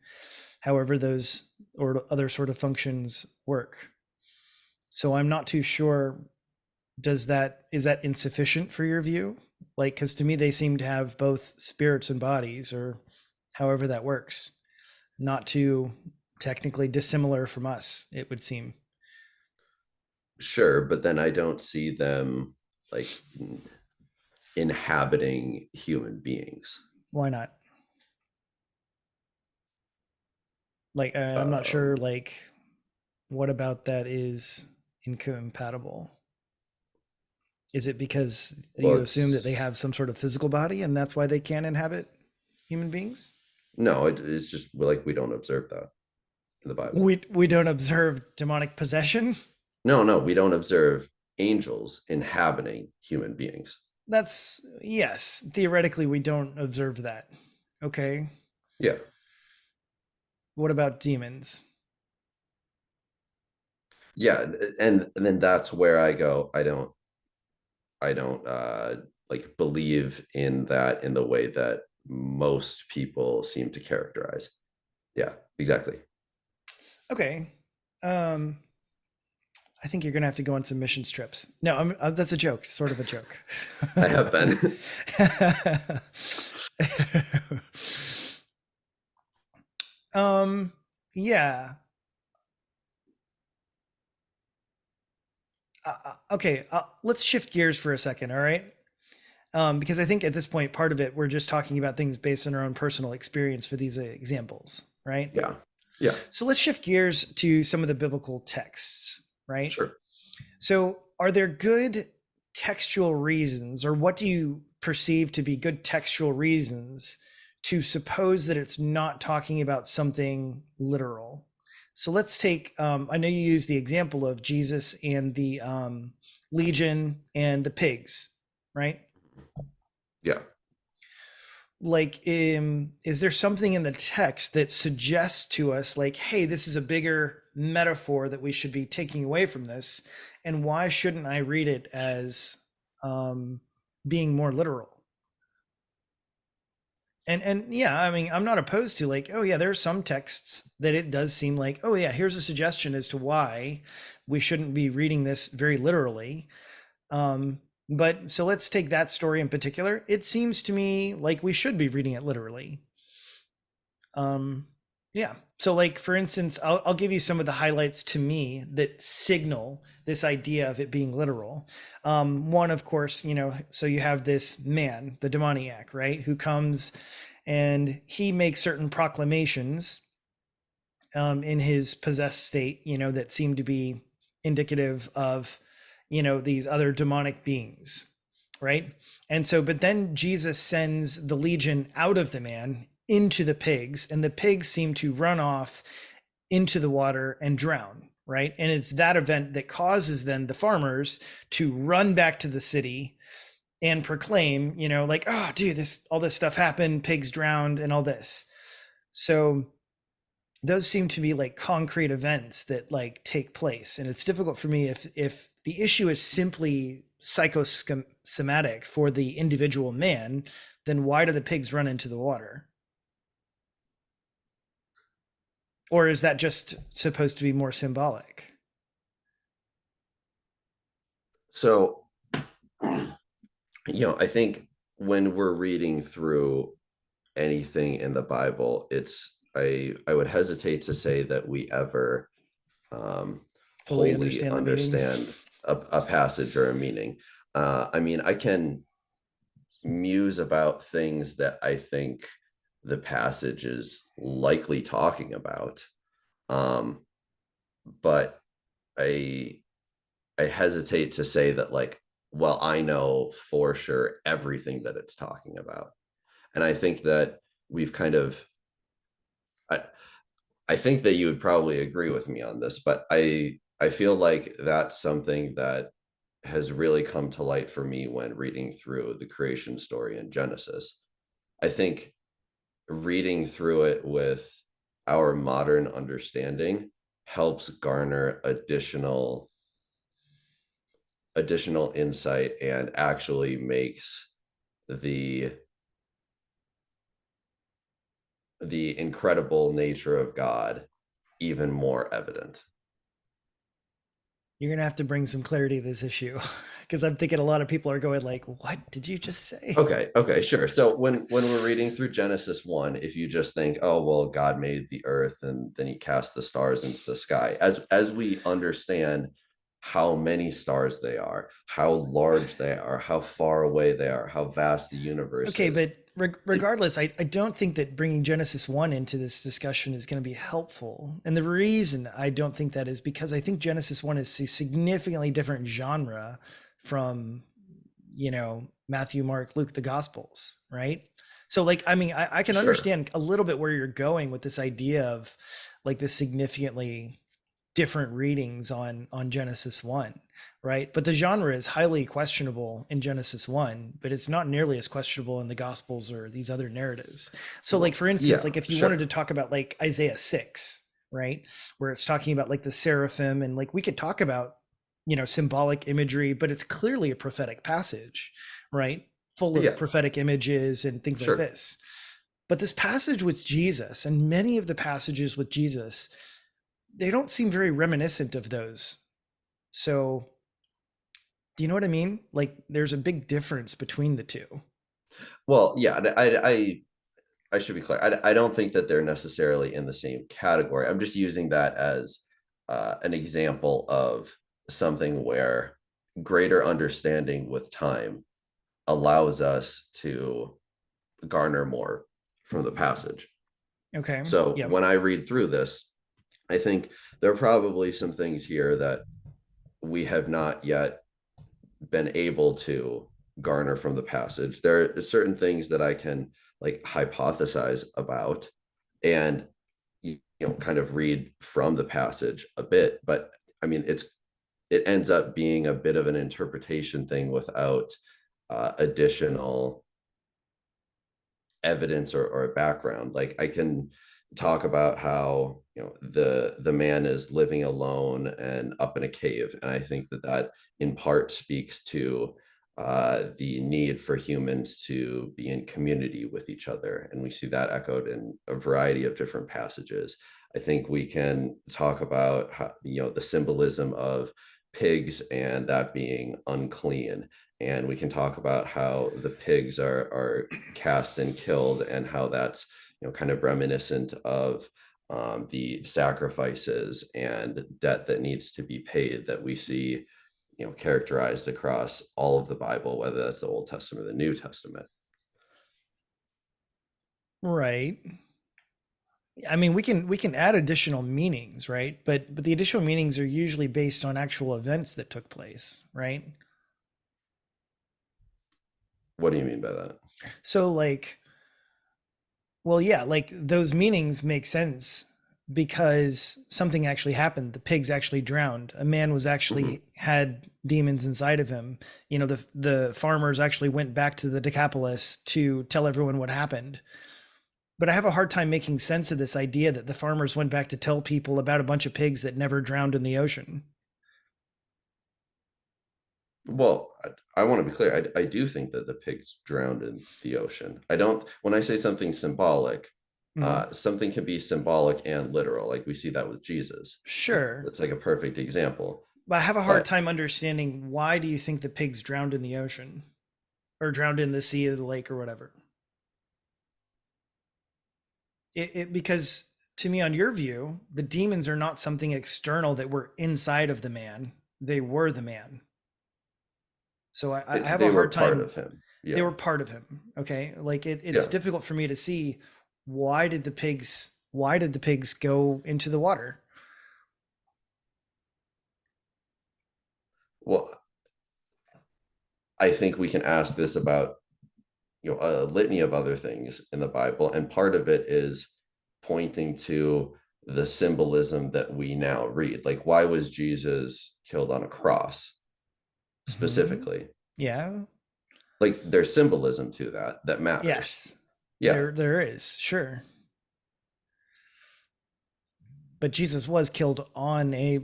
however those or other sort of functions work. So I'm not too sure, is that insufficient for your view? Like, because to me they seem to have both spirits and bodies, or however that works, not too technically dissimilar from us, it would seem. Sure, but then I don't see them like inhabiting human beings. Why not? Like, I'm not sure, Um, like, what about that is incompatible? Is it because Well, you assume that they it's have some sort of physical body and that's why they can inhabit human beings? no, it's just like we don't observe that in the Bible. We don't observe demonic possession. No, no, we don't observe angels inhabiting human beings. That's yes. Theoretically, we don't observe that. Okay. Yeah, What about demons? yeah, and then that's where I go. I don't like believe in that in the way that most people seem to characterize. Yeah, exactly. Okay. Um, I think you're gonna have to go on some mission trips. No, that's a joke, sort of a joke. I have been. um, yeah. Okay. Let's shift gears for a second. All right. Because I think at this point, part of it, we're just talking about things based on our own personal experience for these examples, right? Yeah, yeah, So let's shift gears to some of the biblical texts, right? sure. So, are there good textual reasons, or what do you perceive to be good textual reasons to suppose that it's not talking about something literal? So, let's take, I know you use the example of Jesus and the legion and the pigs, right? Yeah. Like, is there something in the text that suggests to us, like, hey, this is a bigger metaphor that we should be taking away from this, and why shouldn't I read it as um being more literal? And yeah, I mean, I'm not opposed to, like, oh yeah, there are some texts that it does seem like, oh yeah, here's a suggestion as to why we shouldn't be reading this very literally. But so let's take that story in particular. It seems to me like we should be reading it literally. Um, yeah. So, like for instance, I'll give you some of the highlights to me that signal this idea of it being literal. One, of course, so you have this man, the demoniac, right, who comes and he makes certain proclamations in his possessed state, that seem to be indicative of, these other demonic beings, right? And so, but then Jesus sends the legion out of the man into the pigs, and the pigs seem to run off into the water and drown, right? And it's that event that causes then the farmers to run back to the city and proclaim, like, oh, dude, all this stuff happened, pigs drowned, and all this. So those seem to be like concrete events that like take place, and it's difficult for me if the issue is simply psychosomatic for the individual man, then why do the pigs run into the water? Or is that just supposed to be more symbolic? So, I think when we're reading through anything in the Bible, I would hesitate to say that we ever Fully wholly understand the meaning. understand a passage or a meaning. I mean, I can muse about things that I think the passage is likely talking about, um, but I I hesitate to say that, like, well, I know for sure everything that it's talking about. And I think that we've kind of I, I think that you would probably agree with me on this, but I feel like that's something that has really come to light for me when reading through the creation story in Genesis. I think reading through it with our modern understanding helps garner additional insight and actually makes the the incredible nature of God even more evident. You're gonna have to bring some clarity to this issue because I'm thinking a lot of people are going like, what did you just say? Okay, sure. So when we're reading through Genesis 1, if you just think, oh well, God made the earth and then he cast the stars into the sky, as we understand how many stars they are, how large they are, how far away they are, how vast the universe Okay, is. but regardless, I don't think that bringing Genesis 1 into this discussion is going to be helpful. And the reason I don't think that is because I think Genesis 1 is a significantly different genre from Matthew, Mark, Luke, the Gospels, right? So like, I mean, I can Sure. understand a little bit where you're going with this idea of like the significantly different readings on Genesis 1, right? But the genre is highly questionable in Genesis 1, but it's not nearly as questionable in the Gospels or these other narratives. So like Well, for instance, yeah, like if you wanted to sure. talk about like Isaiah 6, right? Where it's talking about like the seraphim, and like we could talk about symbolic imagery, but it's clearly a prophetic passage, right? Full of Yeah, prophetic images and things like sure. this. But this passage with Jesus and many of the passages with Jesus, they don't seem very reminiscent of those. So, do you know what I mean? Like, there's a big difference between the two. Well, yeah, I should be clear. I don't think that they're necessarily in the same category. I'm just using that as an example of something where greater understanding with time allows us to garner more from the passage. Okay. So Yeah. when I read through this, I think there are probably some things here that we have not yet been able to garner from the passage. There are certain things that I can like hypothesize about and kind of read from the passage a bit, but I mean it ends up being a bit of an interpretation thing without additional evidence or a background. Like I can talk about how the man is living alone and up in a cave, and I think that that in part speaks to the need for humans to be in community with each other, and we see that echoed in a variety of different passages. I think we can talk about how, the symbolism of pigs and that being unclean, and we can talk about how the pigs are cast and killed, and how that's kind of reminiscent of the sacrifices and debt that needs to be paid that we see characterized across all of the Bible, whether that's the Old Testament or the New Testament. Right. I mean, we can add additional meanings, right? But the additional meanings are usually based on actual events that took place, right? What do you mean by that? So like, well, yeah, like those meanings make sense because something actually happened. The pigs actually drowned. A man was Hmm. actually had demons inside of him. The farmers actually went back to the Decapolis to tell everyone what happened. But I have a hard time making sense of this idea that the farmers went back to tell people about a bunch of pigs that never drowned in the ocean. Well, I want to be clear. I do think that the pigs drowned in the ocean. I don't, when I say something symbolic, Mm, something can be symbolic and literal. Like we see that with Jesus. sure. That's like a perfect example. But I have a hard But time understanding, why do you think the pigs drowned in the ocean or drowned in the sea or the lake or whatever? Because to me, on your view, the demons are not something external that were inside of the man. They were the man. So I have they a were hard part time. of him. They Yeah. were part of him. Okay. Like it's Yeah. difficult for me to see, why did the pigs go into the water? Well, I think we can ask this about a litany of other things in the Bible, and part of it is pointing to the symbolism that we now read. Like, why was Jesus killed on a cross Hmm. specifically? Yeah. Like, there's symbolism to that matters. Yes. Yeah, There is, sure. But Jesus was killed on a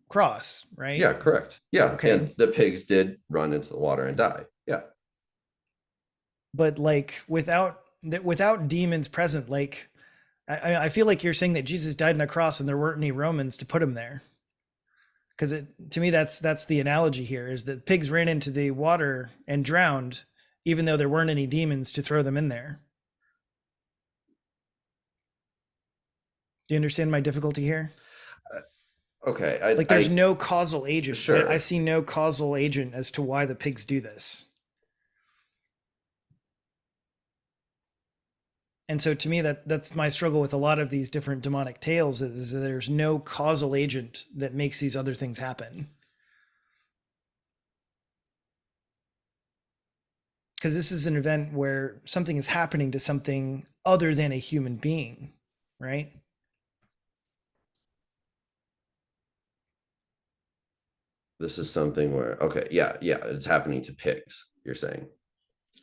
cross, right? yeah, correct. Yeah, and Okay. the pigs did run into the water and die. Yeah. But like without demons present, like I feel like you're saying that Jesus died on a cross and there weren't any Romans to put him there. Because to me that's the analogy here, is that pigs ran into the water and drowned, even though there weren't any demons to throw them in there. Do you understand my difficulty here? Okay. Like there's no causal agent. I Sure. see no causal agent as to why the pigs do this. And so to me that's my struggle with a lot of these different demonic tales, is that there's no causal agent that makes these other things happen. because this is an event where something is happening to something other than a human being, right? This is something where, okay, yeah, yeah, it's happening to pigs, you're saying.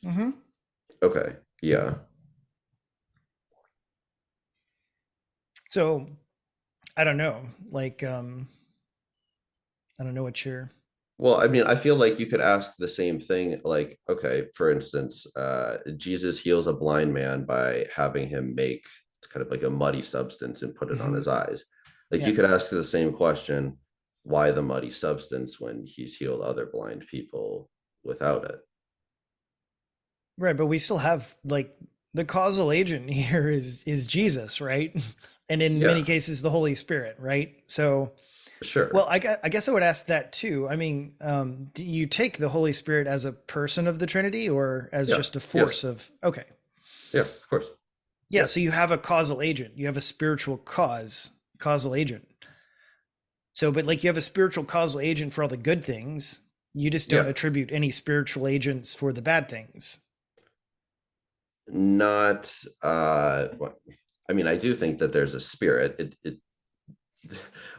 Mm-hmm. Okay, yeah. So I don't know, like I don't know what you're. Well, I mean, I feel like you could ask the same thing. Like, okay, for instance, Jesus heals a blind man by having him make it's kind of like a muddy substance and put it on Mhm. his eyes. Like, Yeah. you could ask the same question, why the muddy substance when he's healed other blind people without it? Right, but we still have like the causal agent here is Jesus, right? And in many Yeah, cases the Holy Spirit, right? So, well, sure. I guess I would ask that too. I mean, do you take the Holy Spirit as a person of the Trinity or as Yeah, just a yes. force of, okay. Yeah, of course. Yeah, Yeah, so you have a causal agent, you have a spiritual causal agent. So, but like you have a spiritual causal agent for all the good things, you just don't yeah. attribute any spiritual agents for the bad things. Not what I mean, I do think that there's a spirit.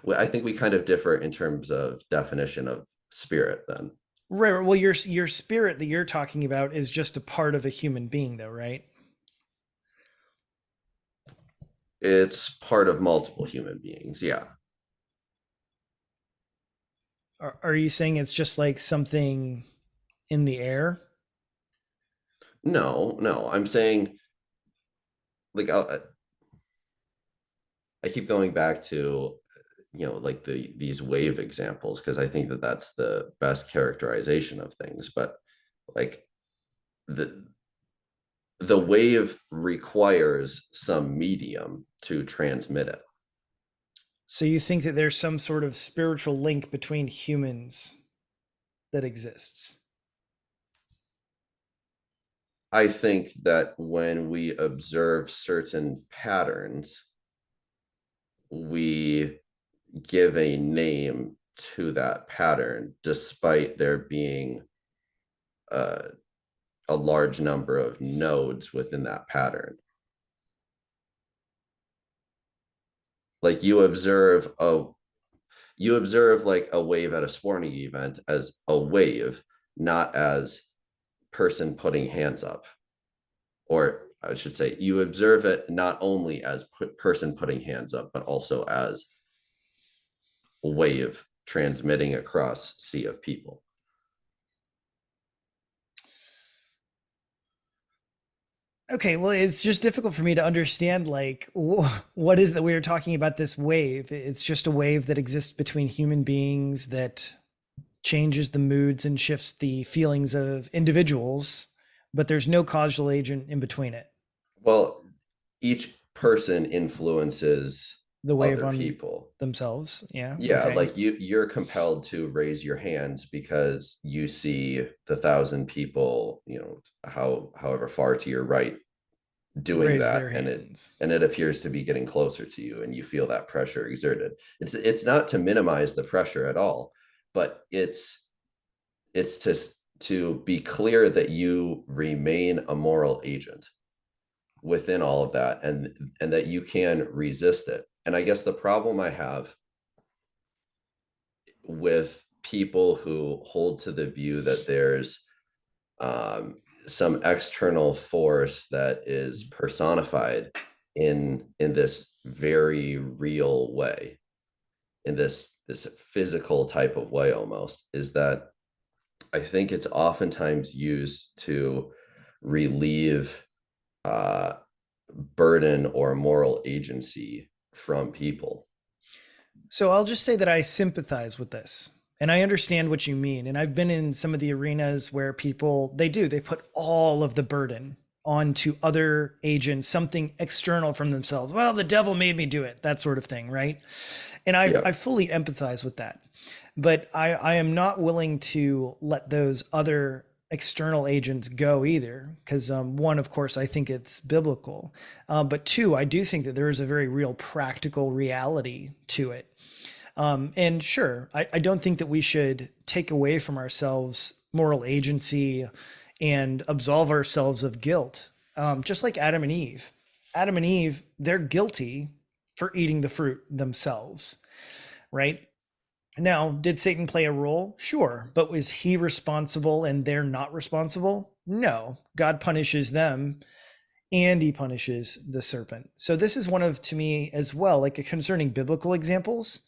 Well, I think we kind of differ in terms of definition of spirit then. Right. Well, your spirit that you're talking about is just a part of a human being, though, right? It's part of multiple human beings. Yeah. Are you saying it's just like something in the air? No, no. I'm saying like I keep going back to like these wave examples because I think that that's the best characterization of things. But like the the wave requires some medium to transmit it. So you think that there's some sort of spiritual link between humans that exists? I think that when we observe certain patterns, we give a name to that pattern, despite there being uh, a large number of nodes within that pattern. Like you observe like a wave at a sporting event as a wave, not as person putting hands up. Or I should say, you observe it not only as person putting hands up, but also as wave transmitting across sea of people. Okay, well, it's just difficult for me to understand like what is that we are talking about this wave. It's just a wave that exists between human beings that changes the moods and shifts the feelings of individuals, but there's no causal agent in between it. Well, each person influences The wave other on people. themselves. Yeah. Yeah, Okay. like you're compelled to raise your hands because you see the thousand people, however far to your right doing Raise their that, hands. and it appears to be getting closer to you and you feel that pressure exerted. It's not to minimize the pressure at all, but it's to be clear that you remain a moral agent within all of that, and that you can resist it. And I guess the problem I have with people who hold to the view that there's um, some external force that is personified in this very real way, in this physical type of way almost, is that I think it's oftentimes used to relieve uh, burden or moral agency from people. So I'll just say that I sympathize with this and I understand what you mean. And I've been in some of the arenas where people, they put all of the burden onto other agents, something external from themselves. Well, the devil made me do it, that sort of thing, right? And Yeah. I fully empathize with that. But I am not willing to let those other external agents go either. Because one, of course, I think it's biblical. But two, I do think that there is a very real practical reality to it. And sure, I don't think that we should take away from ourselves moral agency and absolve ourselves of guilt. Just like Adam and Eve. Adam and Eve, they're guilty for eating the fruit themselves, right? Now, did Satan play a role? Sure. But was he responsible and they're not responsible? No. God punishes them and he punishes the serpent. So this is one of, to me as well, like concerning biblical examples.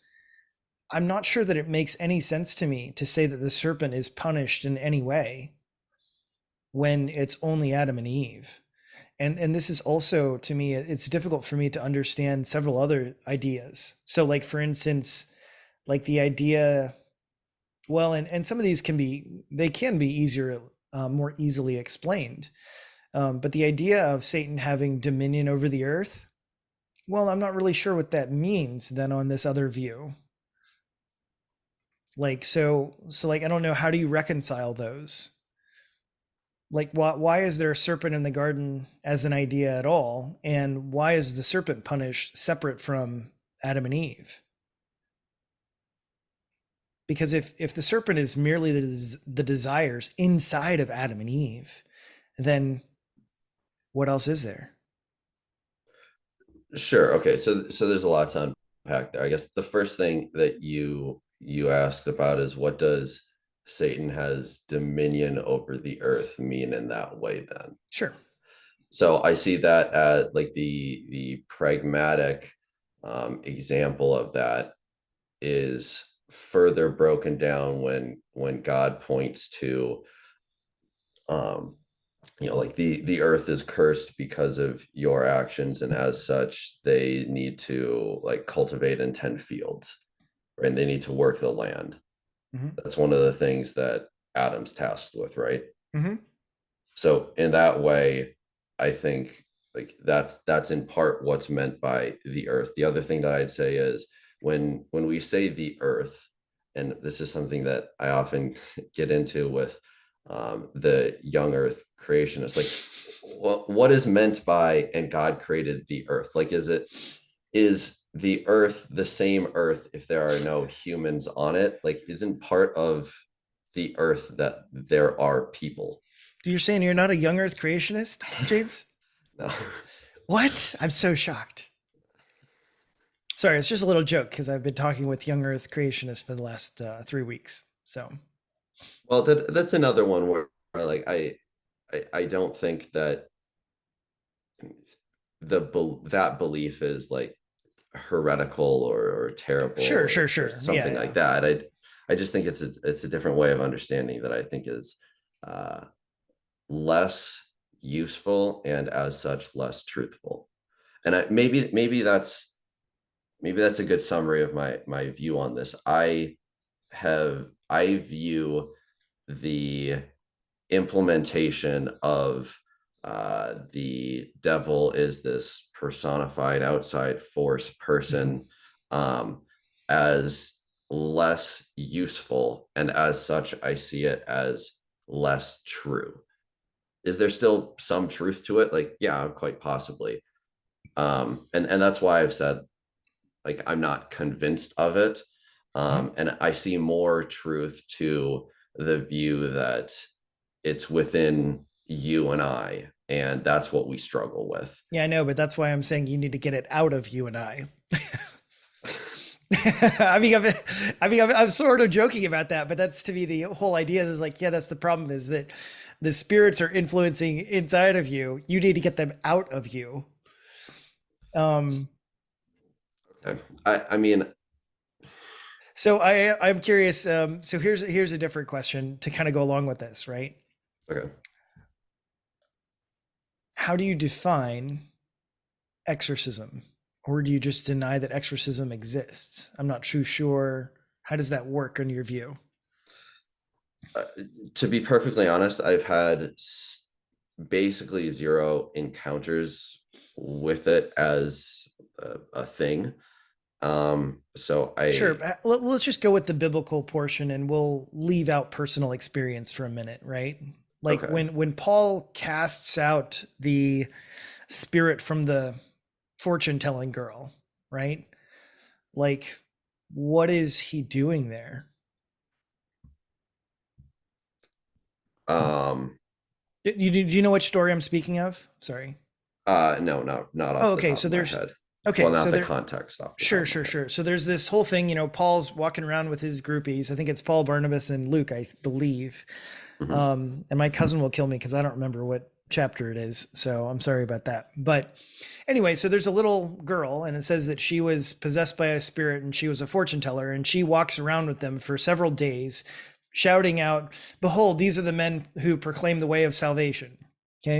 I'm not sure that it makes any sense to me to say that the serpent is punished in any way when it's only Adam and Eve. And this is also, to me, it's difficult for me to understand several other ideas. So like, for instance, like the idea, well, and some of these they can be easier, more easily explained. But the idea of Satan having dominion over the earth, well, I'm not really sure what that means then on this other view. Like, so like, I don't know, how do you reconcile those? Like, why is there a serpent in the garden as an idea at all? And why is the serpent punished separate from Adam and Eve? Because if the serpent is merely the desires inside of Adam and Eve, then what else is there? Sure. Okay. So there's a lot to unpack there. I guess the first thing that you asked about is what does Satan has dominion over the earth mean in that way then? Sure. So I see that as like the pragmatic example of that is further broken down when God points to um like the earth is cursed because of your actions, and as such they need to like cultivate and tend fields, right? And they need to work the land. Mm-hmm. That's one of the things that Adam's tasked with, right? Mm-hmm. So in that way, I think like that's in part what's meant by the earth. The other thing that I'd say is when we say the earth, and this is something that I often get into with the young earth creationists, like what is meant by and God created the earth? Like is the earth the same earth if there are no humans on it? Like isn't part of the earth that there are people? You're saying you're not a young Earth creationist, James? No. What? I'm so shocked. Sorry, it's just a little joke because I've been talking with young Earth creationists for the last 3 weeks. So Well, that's another one where like I don't think that that belief is like heretical or terrible sure, sure, or sure. Yeah, something yeah. like that. I just think it's a different way of understanding that I think is uh, less useful and as such less truthful. And maybe that's a good summary of my view on this. I view the implementation of the devil is this personified outside force Mm-hmm. person as less useful, and as such I see it as less true. Is there still some truth to it? Like yeah, quite possibly. And that's why I've said like I'm not convinced of it. Mm-hmm. And I see more truth to the view that it's within you and I, and that's what we struggle with. Yeah, I know, but that's why I'm saying you need to get it out of you and I. I mean, I'm sort of joking about that, but that's to me the whole idea is like, yeah, that's the problem is that the spirits are influencing inside of you. You need to get them out of you. Um, Okay. I mean, so I'm curious. So here's a different question to kind of go along with this, right? okay. How do you define exorcism, or do you just deny that exorcism exists? I'm not too sure. How does that work in your view? Uh, to be perfectly honest, I've had basically zero encounters with it as a thing. So Sure. I But let's just go with the biblical portion and we'll leave out personal experience for a minute, right? Like okay. when Paul casts out the spirit from the fortune telling girl, right? Like what is he doing there? Um Do you know which story I'm speaking of? Sorry. No, not Oh, off the okay. top So of my there's head. Well, okay. not So the there. context off the top Sure, of my sure, head. sure. So there's this whole thing. Paul's walking around with his groupies. I think it's Paul, Barnabas, and Luke, I believe. Hmm. And my cousin will kill me because I don't remember what chapter it is. So I'm sorry about that. But anyway, so there's a little girl, and it says that she was possessed by a spirit and she was a fortune teller, and she walks around with them for several days, shouting out, "Behold, these are the men who proclaim the way of salvation." Okay.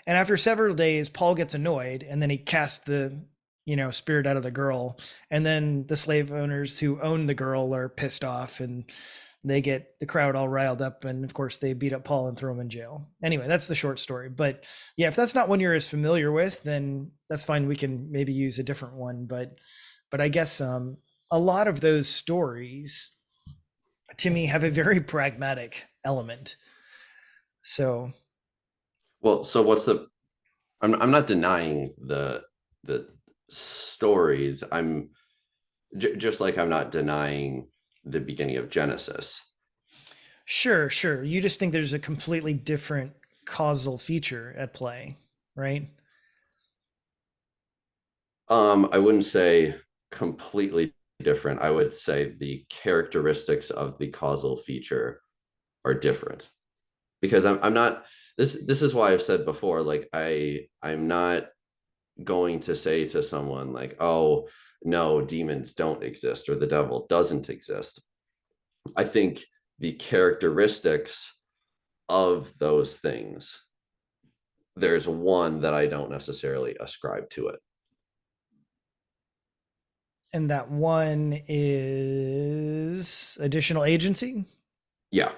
And after several days, Paul gets annoyed and then he casts the spirit out of the girl, and then the slave owners who own the girl are pissed off, and they get the crowd all riled up, and of course they beat up Paul and throw him in jail. Anyway, that's the short story. But yeah, if that's not one you're as familiar with, then that's fine. We can maybe use a different one. But I guess a lot of those stories to me have a very pragmatic element. So Well, so what's the? I'm not denying the stories. I'm just like I'm not denying the beginning of Genesis. sure, sure. You just think there's a completely different causal feature at play, right? I wouldn't say completely different. I would say the characteristics of the causal feature are different because I'm not this is why I've said before, like I'm not going to say to someone like, oh no, demons don't exist or the devil doesn't exist. I think the characteristics of those things, there's one that I don't necessarily ascribe to it. And that one is additional agency. Yeah,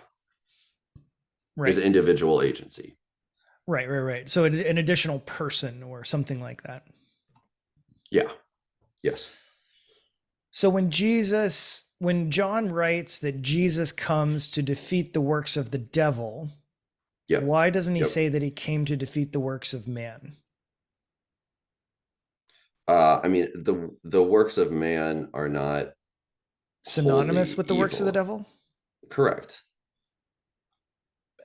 is Right. individual agency. Right, right, right. So an additional person or something like that. Yeah. Yes. So when John writes that Jesus comes to defeat the works of the devil, Yep. why doesn't he Yep. say that he came to defeat the works of man? I mean, the works of man are not Synonymous wholly with the works of the evil. devil? Correct.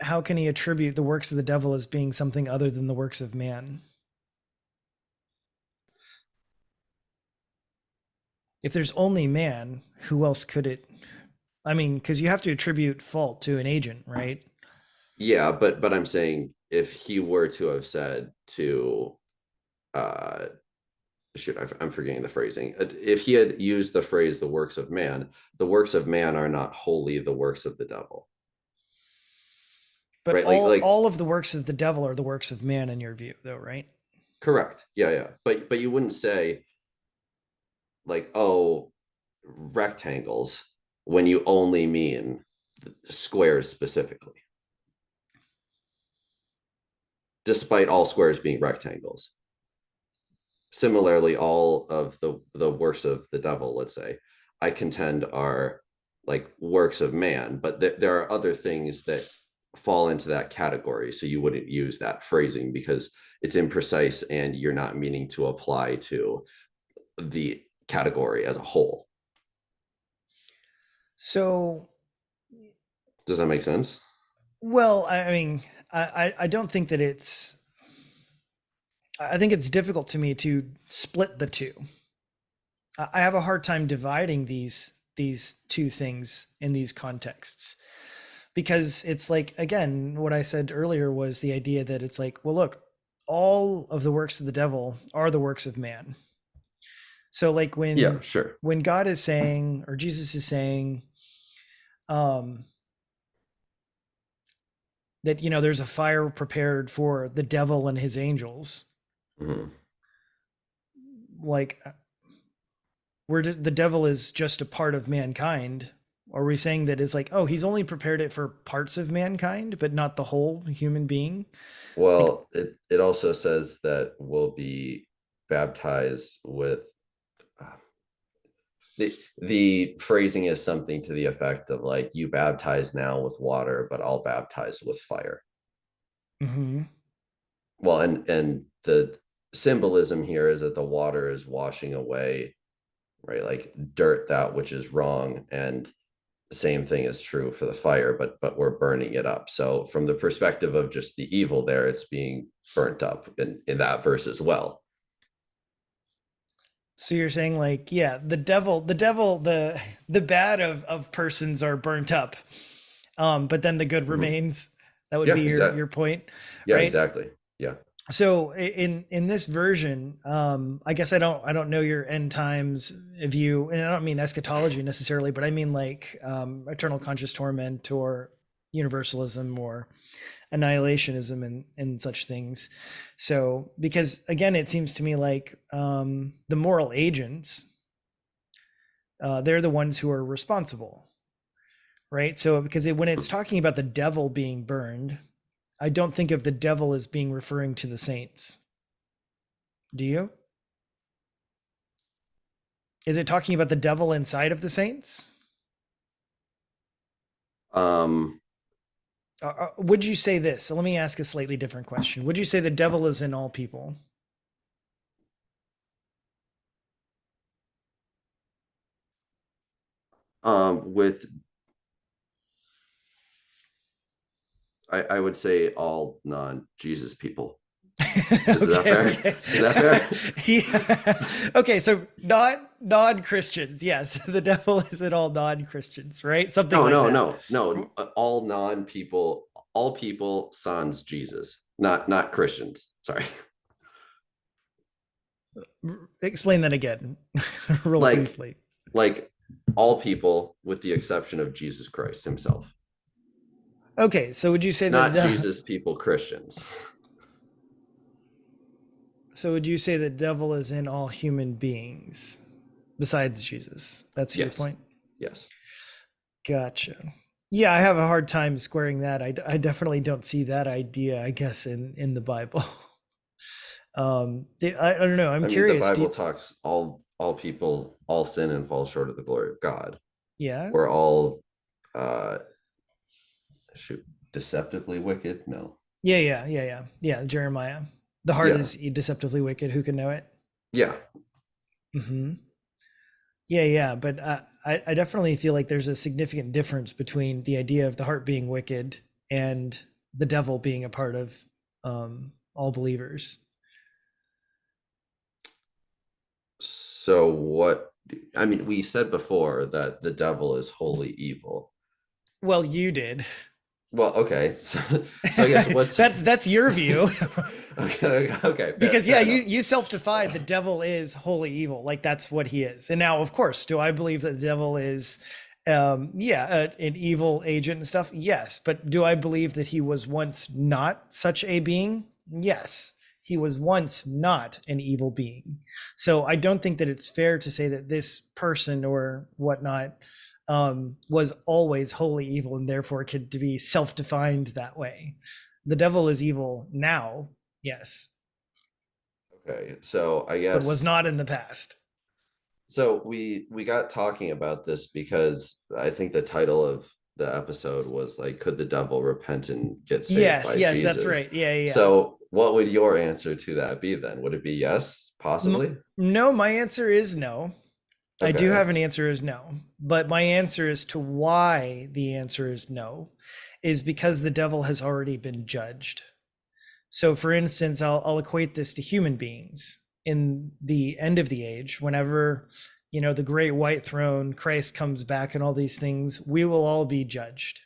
How can he attribute the works of the devil as being something other than the works of man? If there's only man, who else could it? I mean, because you have to attribute fault to an agent, right? Yeah, but I'm saying if he were to have said to uh shoot, I'm forgetting the phrasing. If he had used the phrase "the works of man," the works of man are not wholly the works of the devil, But right? Like all of the works of the devil are the works of man in your view, though, right? correct. Yeah, yeah. But you wouldn't say like, oh, rectangles when you only mean squares specifically, despite all squares being rectangles. Similarly, all of the works of the devil, let's say, I contend are like works of man, but there are other things that fall into that category. So you wouldn't use that phrasing because it's imprecise and you're not meaning to apply to the category as a whole. So, Does that make sense? well, I mean, I don't think that it's. I think it's difficult to me to split the two. I have a hard time dividing these two things in these contexts, because it's like, again, what I said earlier was the idea that it's like, well, look, all of the works of the devil are the works of man. So like Yeah, sure. when God is saying, or Jesus is saying, um that there's a fire prepared for the devil and his angels, Mhm. like where the devil is just a part of mankind. Are we saying that it's like, oh, he's only prepared it for parts of mankind but not the whole human being? Like, Well, it also says that we'll be baptized with uh, the phrasing is something to the effect of like you baptize now with water, but I'll baptize with fire. mhm. Well, and the symbolism here is that the water is washing away, right, like dirt, that which is wrong, and the same thing is true for the fire, but we're burning it up. So from the perspective of just the evil there, it's being burnt up in that verse as well. So you're saying like, yeah, the bad of persons are burnt up, but then the good Mhm. remains. That would Yeah, be exactly. your point, Yeah, right? exactly. Yeah. So in this version, I guess I don't know your end times view, and I don't mean eschatology necessarily, but I mean like eternal conscious torment or universalism or annihilationism and such things. So because again, it seems to me like the moral agents, they're the ones who are responsible, right? So because when it's talking about the devil being burned, I don't think of the devil as being referring to the saints. Do you? Is it talking about the devil inside of the saints? Um, Would you say this? So let me ask a slightly different question. Would you say the devil is in all people? with I would say all non-Jesus people. Is that Okay, fair? okay. Is that fair? Yeah. Okay, so not non-Christians. Yes, the devil is in all non-Christians, right? Something No, like no, that. no, no. All non-people, all people sans Jesus, not Christians. Sorry. Explain that again, real like briefly. like all people with the exception of Jesus Christ himself. Okay, so would you say Not that Jesus people Christians. so would you say the devil is in all human beings besides Jesus? That's your Yes. point? Yes. Gotcha. Yeah, I have a hard time squaring that. I definitely don't see that idea, I guess, in the Bible. I don't know. I'm I mean, the curious. Bible talks all people all sin and fall short of the glory of God. Yeah, We're all uh shoot deceptively wicked. No. yeah. Jeremiah, the heart Yeah. is deceptively wicked. Who can know it? Yeah. Hmm. Yeah. But I definitely feel like there's a significant difference between the idea of the heart being wicked and the devil being a part of all believers. So what I mean, we said before that the devil is wholly evil. Well, you did. Well, okay. So I guess what's That's your view. okay, Because yeah, fair you enough. you self-defined the devil is wholly evil, like that's what he is. And now of course, do I believe that the devil is an evil agent and stuff? Yes. But do I believe that he was once not such a being? Yes, he was once not an evil being. So I don't think that it's fair to say that this person or whatnot was always wholly evil and therefore could be self-defined that way. The devil is evil now, yes, Okay. So I but was guess not in the past. so we got talking about this because I think the title of the episode was like, could the devil repent and get saved by Yes, that's Jesus? right. Yeah. So what would your answer to that be then? Would it be yes, possibly? No, my answer is no. I do Okay. have an answer is no, but my answer as to why the answer is no is because the devil has already been judged. So, for instance, I'll equate this to human beings in the end of the age. Whenever the great white throne, Christ comes back, and all these things, we will all be judged.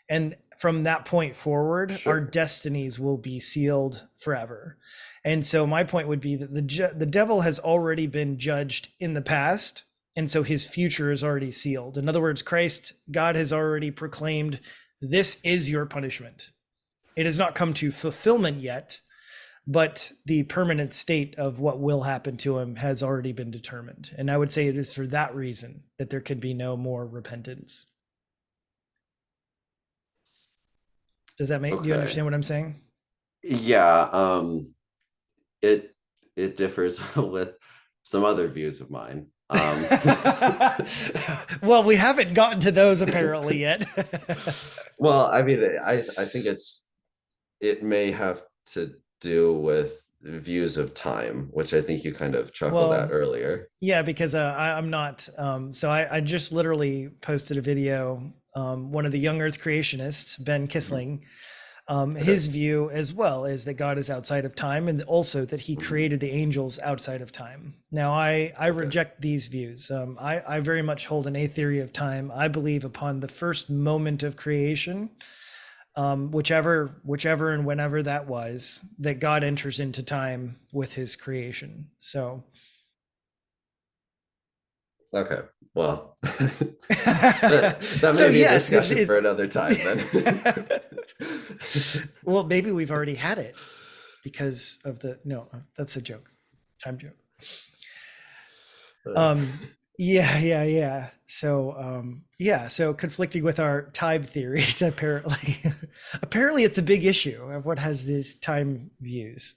And from that point forward, our Sure. destinies will be sealed forever. And so, my point would be that the devil has already been judged in the past, and so his future is already sealed. In other words, God has already proclaimed, "This is your punishment." It has not come to fulfillment yet, but the permanent state of what will happen to him has already been determined. And I would say it is for that reason that there can be no more repentance. Do you Okay. understand what I'm saying? Yeah. It it differs with some other views of mine. Well, we haven't gotten to those apparently yet. Well, I mean, I think it may have to do with views of time, which I think you kind of chuckled at Well, earlier. yeah, because I'm not. So I just literally posted a video. One of the young Earth creationists, Ben Mhm. Kissling, Okay. his view as well is that God is outside of time, and also that he Mhm. created the angels outside of time. Now, I Okay. reject these views. I very much hold an a theory of time. I believe upon the first moment of creation, whichever and whenever that was, that God enters into time with his creation. So Okay. Well, that so may be a yes, discussion for another time then. well, maybe we've already had it because of the no, that's a joke, time joke. Uh, Um, yeah. So yeah, so conflicting with our time theories apparently. Apparently, it's a big issue of what has these time views.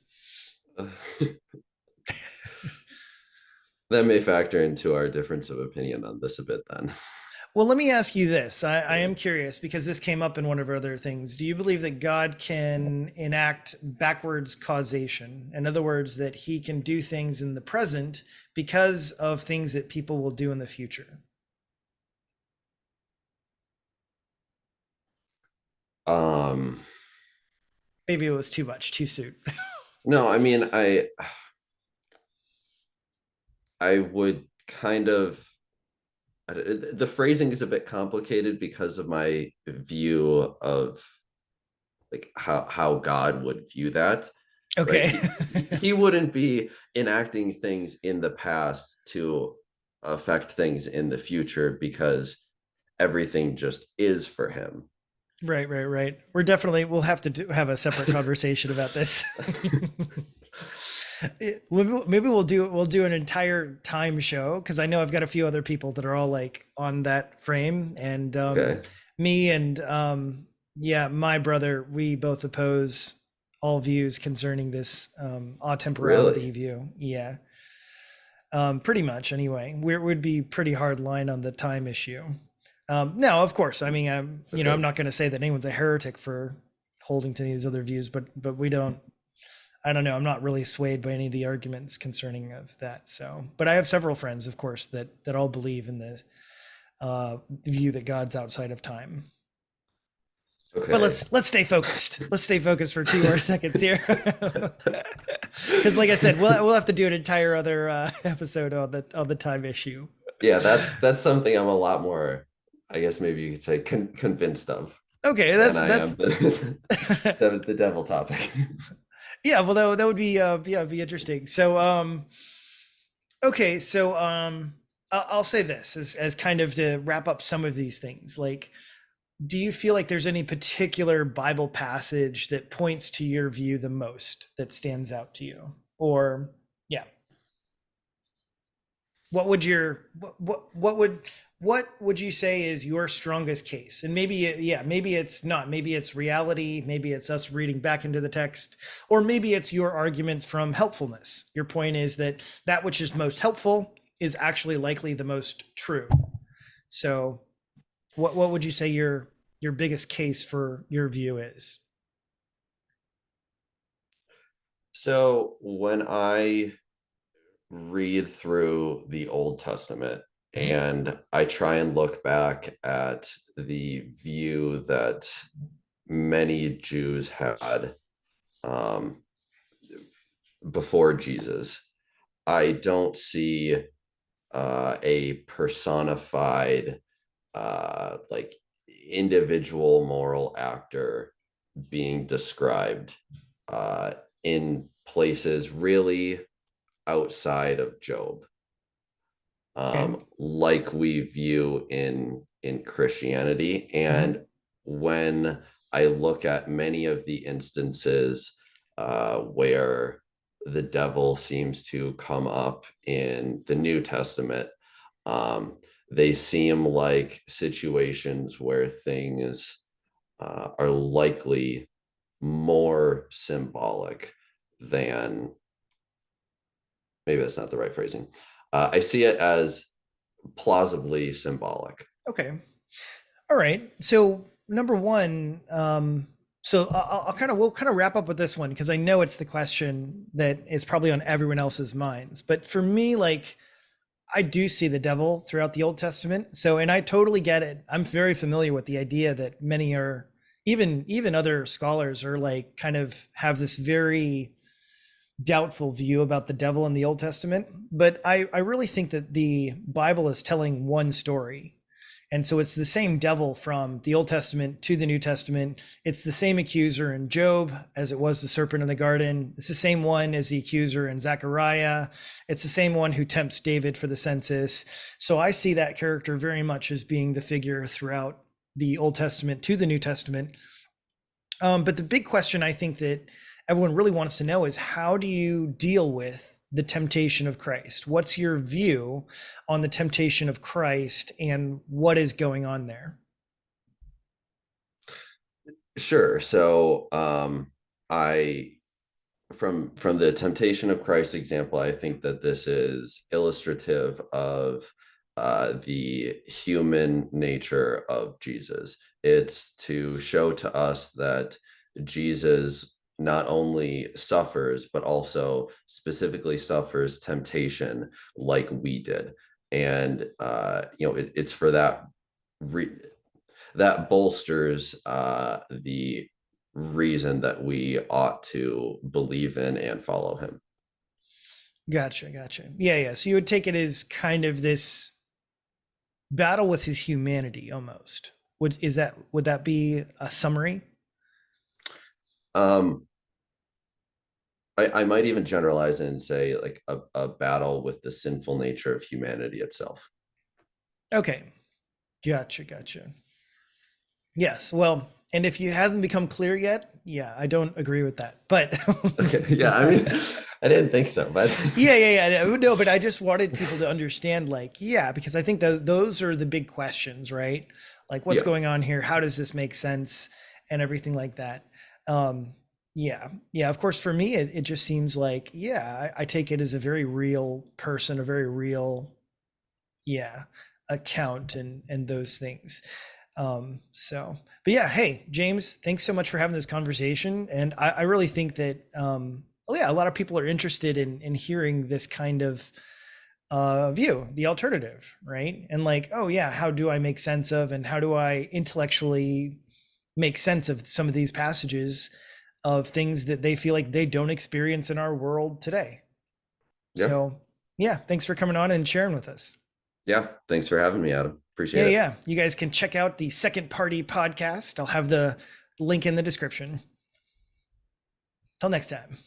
that may factor into our difference of opinion on this a bit then. Well, let me ask you this. I Yeah. am curious because this came up in one of our other things. Do you believe that God can enact backwards causation? In other words, that he can do things in the present because of things that people will do in the future? Um, Maybe it was too much, too soon. no, I mean, I would kind of the phrasing is a bit complicated because of my view of like how God would view that, right? Okay. He wouldn't be enacting things in the past to affect things in the future because everything just is for him. Right. We'll have to have a separate conversation about this. Maybe we'll do an entire time show because I know I've got a few other people that are all like on that frame, and Okay, me and yeah, my brother, we both oppose all views concerning this atemporality really? view. Yeah, pretty much anyway. We would be pretty hard line on the time issue. Now, of course, I mean, I'm Okay, not going to say that anyone's a heretic for holding to these other views, but we don't. I don't know. I'm not really swayed by any of the arguments concerning of that. So, but I have several friends, of course, that all believe in the view that God's outside of time. But okay. let's stay focused. Let's stay focused for 2 more seconds here, because like I said, we'll have to do an entire other episode on the time issue. Yeah, that's something I'm a lot more, I guess maybe you could say, convinced of Okay, than that's I am that's the devil topic. yeah. Well, that would be yeah, be interesting. So okay, so I'll say this as kind of to wrap up some of these things. Like, do you feel like there's any particular Bible passage that points to your view the most that stands out to you? Or yeah, what would your what would you say is your strongest case? And maybe yeah, maybe it's not. Maybe it's reality, maybe it's us reading back into the text, or maybe it's your arguments from helpfulness. Your point is that that which is most helpful is actually likely the most true. So, what would you say your biggest case for your view is? So when I read through the Old Testament Mhm. and I try and look back at the view that many Jews had um, before Jesus, I don't see a personified, like individual moral actor being described uh, in places really outside of Job, Okay. like we view in Christianity. Hmm. And when I look at many of the instances where the devil seems to come up in the New Testament, um, they seem like situations where things are likely more symbolic than, maybe that's not the right phrasing. I see it as plausibly symbolic. Okay. All right. So number one, So we'll kind of wrap up with this one because I know it's the question that is probably on everyone else's minds. But for me, like I do see the devil throughout the Old Testament. So, and I totally get it. I'm very familiar with the idea that many are, even other scholars are like kind of have this very doubtful view about the devil in the Old Testament. But I really think that the Bible is telling one story. And so it's the same devil from the Old Testament to the New Testament. It's the same accuser in Job as it was the serpent in the garden. It's the same one as the accuser in Zechariah. It's the same one who tempts David for the census. So I see that character very much as being the figure throughout the Old Testament to the New Testament. But the big question I think that everyone really wants to know is how do you deal with the temptation of Christ? What's your view on the temptation of Christ and what is going on there? Sure. So I from the temptation of Christ example, I think that this is illustrative of the human nature of Jesus. It's to show to us that Jesus not only suffers, but also specifically suffers temptation like we did. And, it's for that that bolsters the reason that we ought to believe in and follow him. Gotcha, gotcha. Yeah, yeah. So you would take it as kind of this battle with his humanity almost. Would that be a summary? Um, I might even generalize and say like a battle with the sinful nature of humanity itself. Okay. Gotcha, gotcha. Yes. Well, and if it hasn't become clear yet, yeah, I don't agree with that. But Okay, yeah, I mean, I didn't think so, but yeah. No, but I just wanted people to understand, like, yeah, because I think those are the big questions, right? Like, what's yeah, going on here? How does this make sense? And everything like that. Um, yeah, yeah. Of course, for me, it just seems like, yeah, I take it as a very real person, a very real, yeah, account and those things. But yeah, hey, James, thanks so much for having this conversation. And I really think that, well, yeah, a lot of people are interested in hearing this kind of view, the alternative, right? And like, oh yeah, how do I make sense of, and how do I intellectually make sense of some of these passages of things that they feel like they don't experience in our world today? yeah, So yeah, thanks for coming on and sharing with us. yeah. Thanks for having me, Adam. Yeah, Appreciate it. yeah. You guys can check out the Second Party podcast. I'll have the link in the description. Till next time.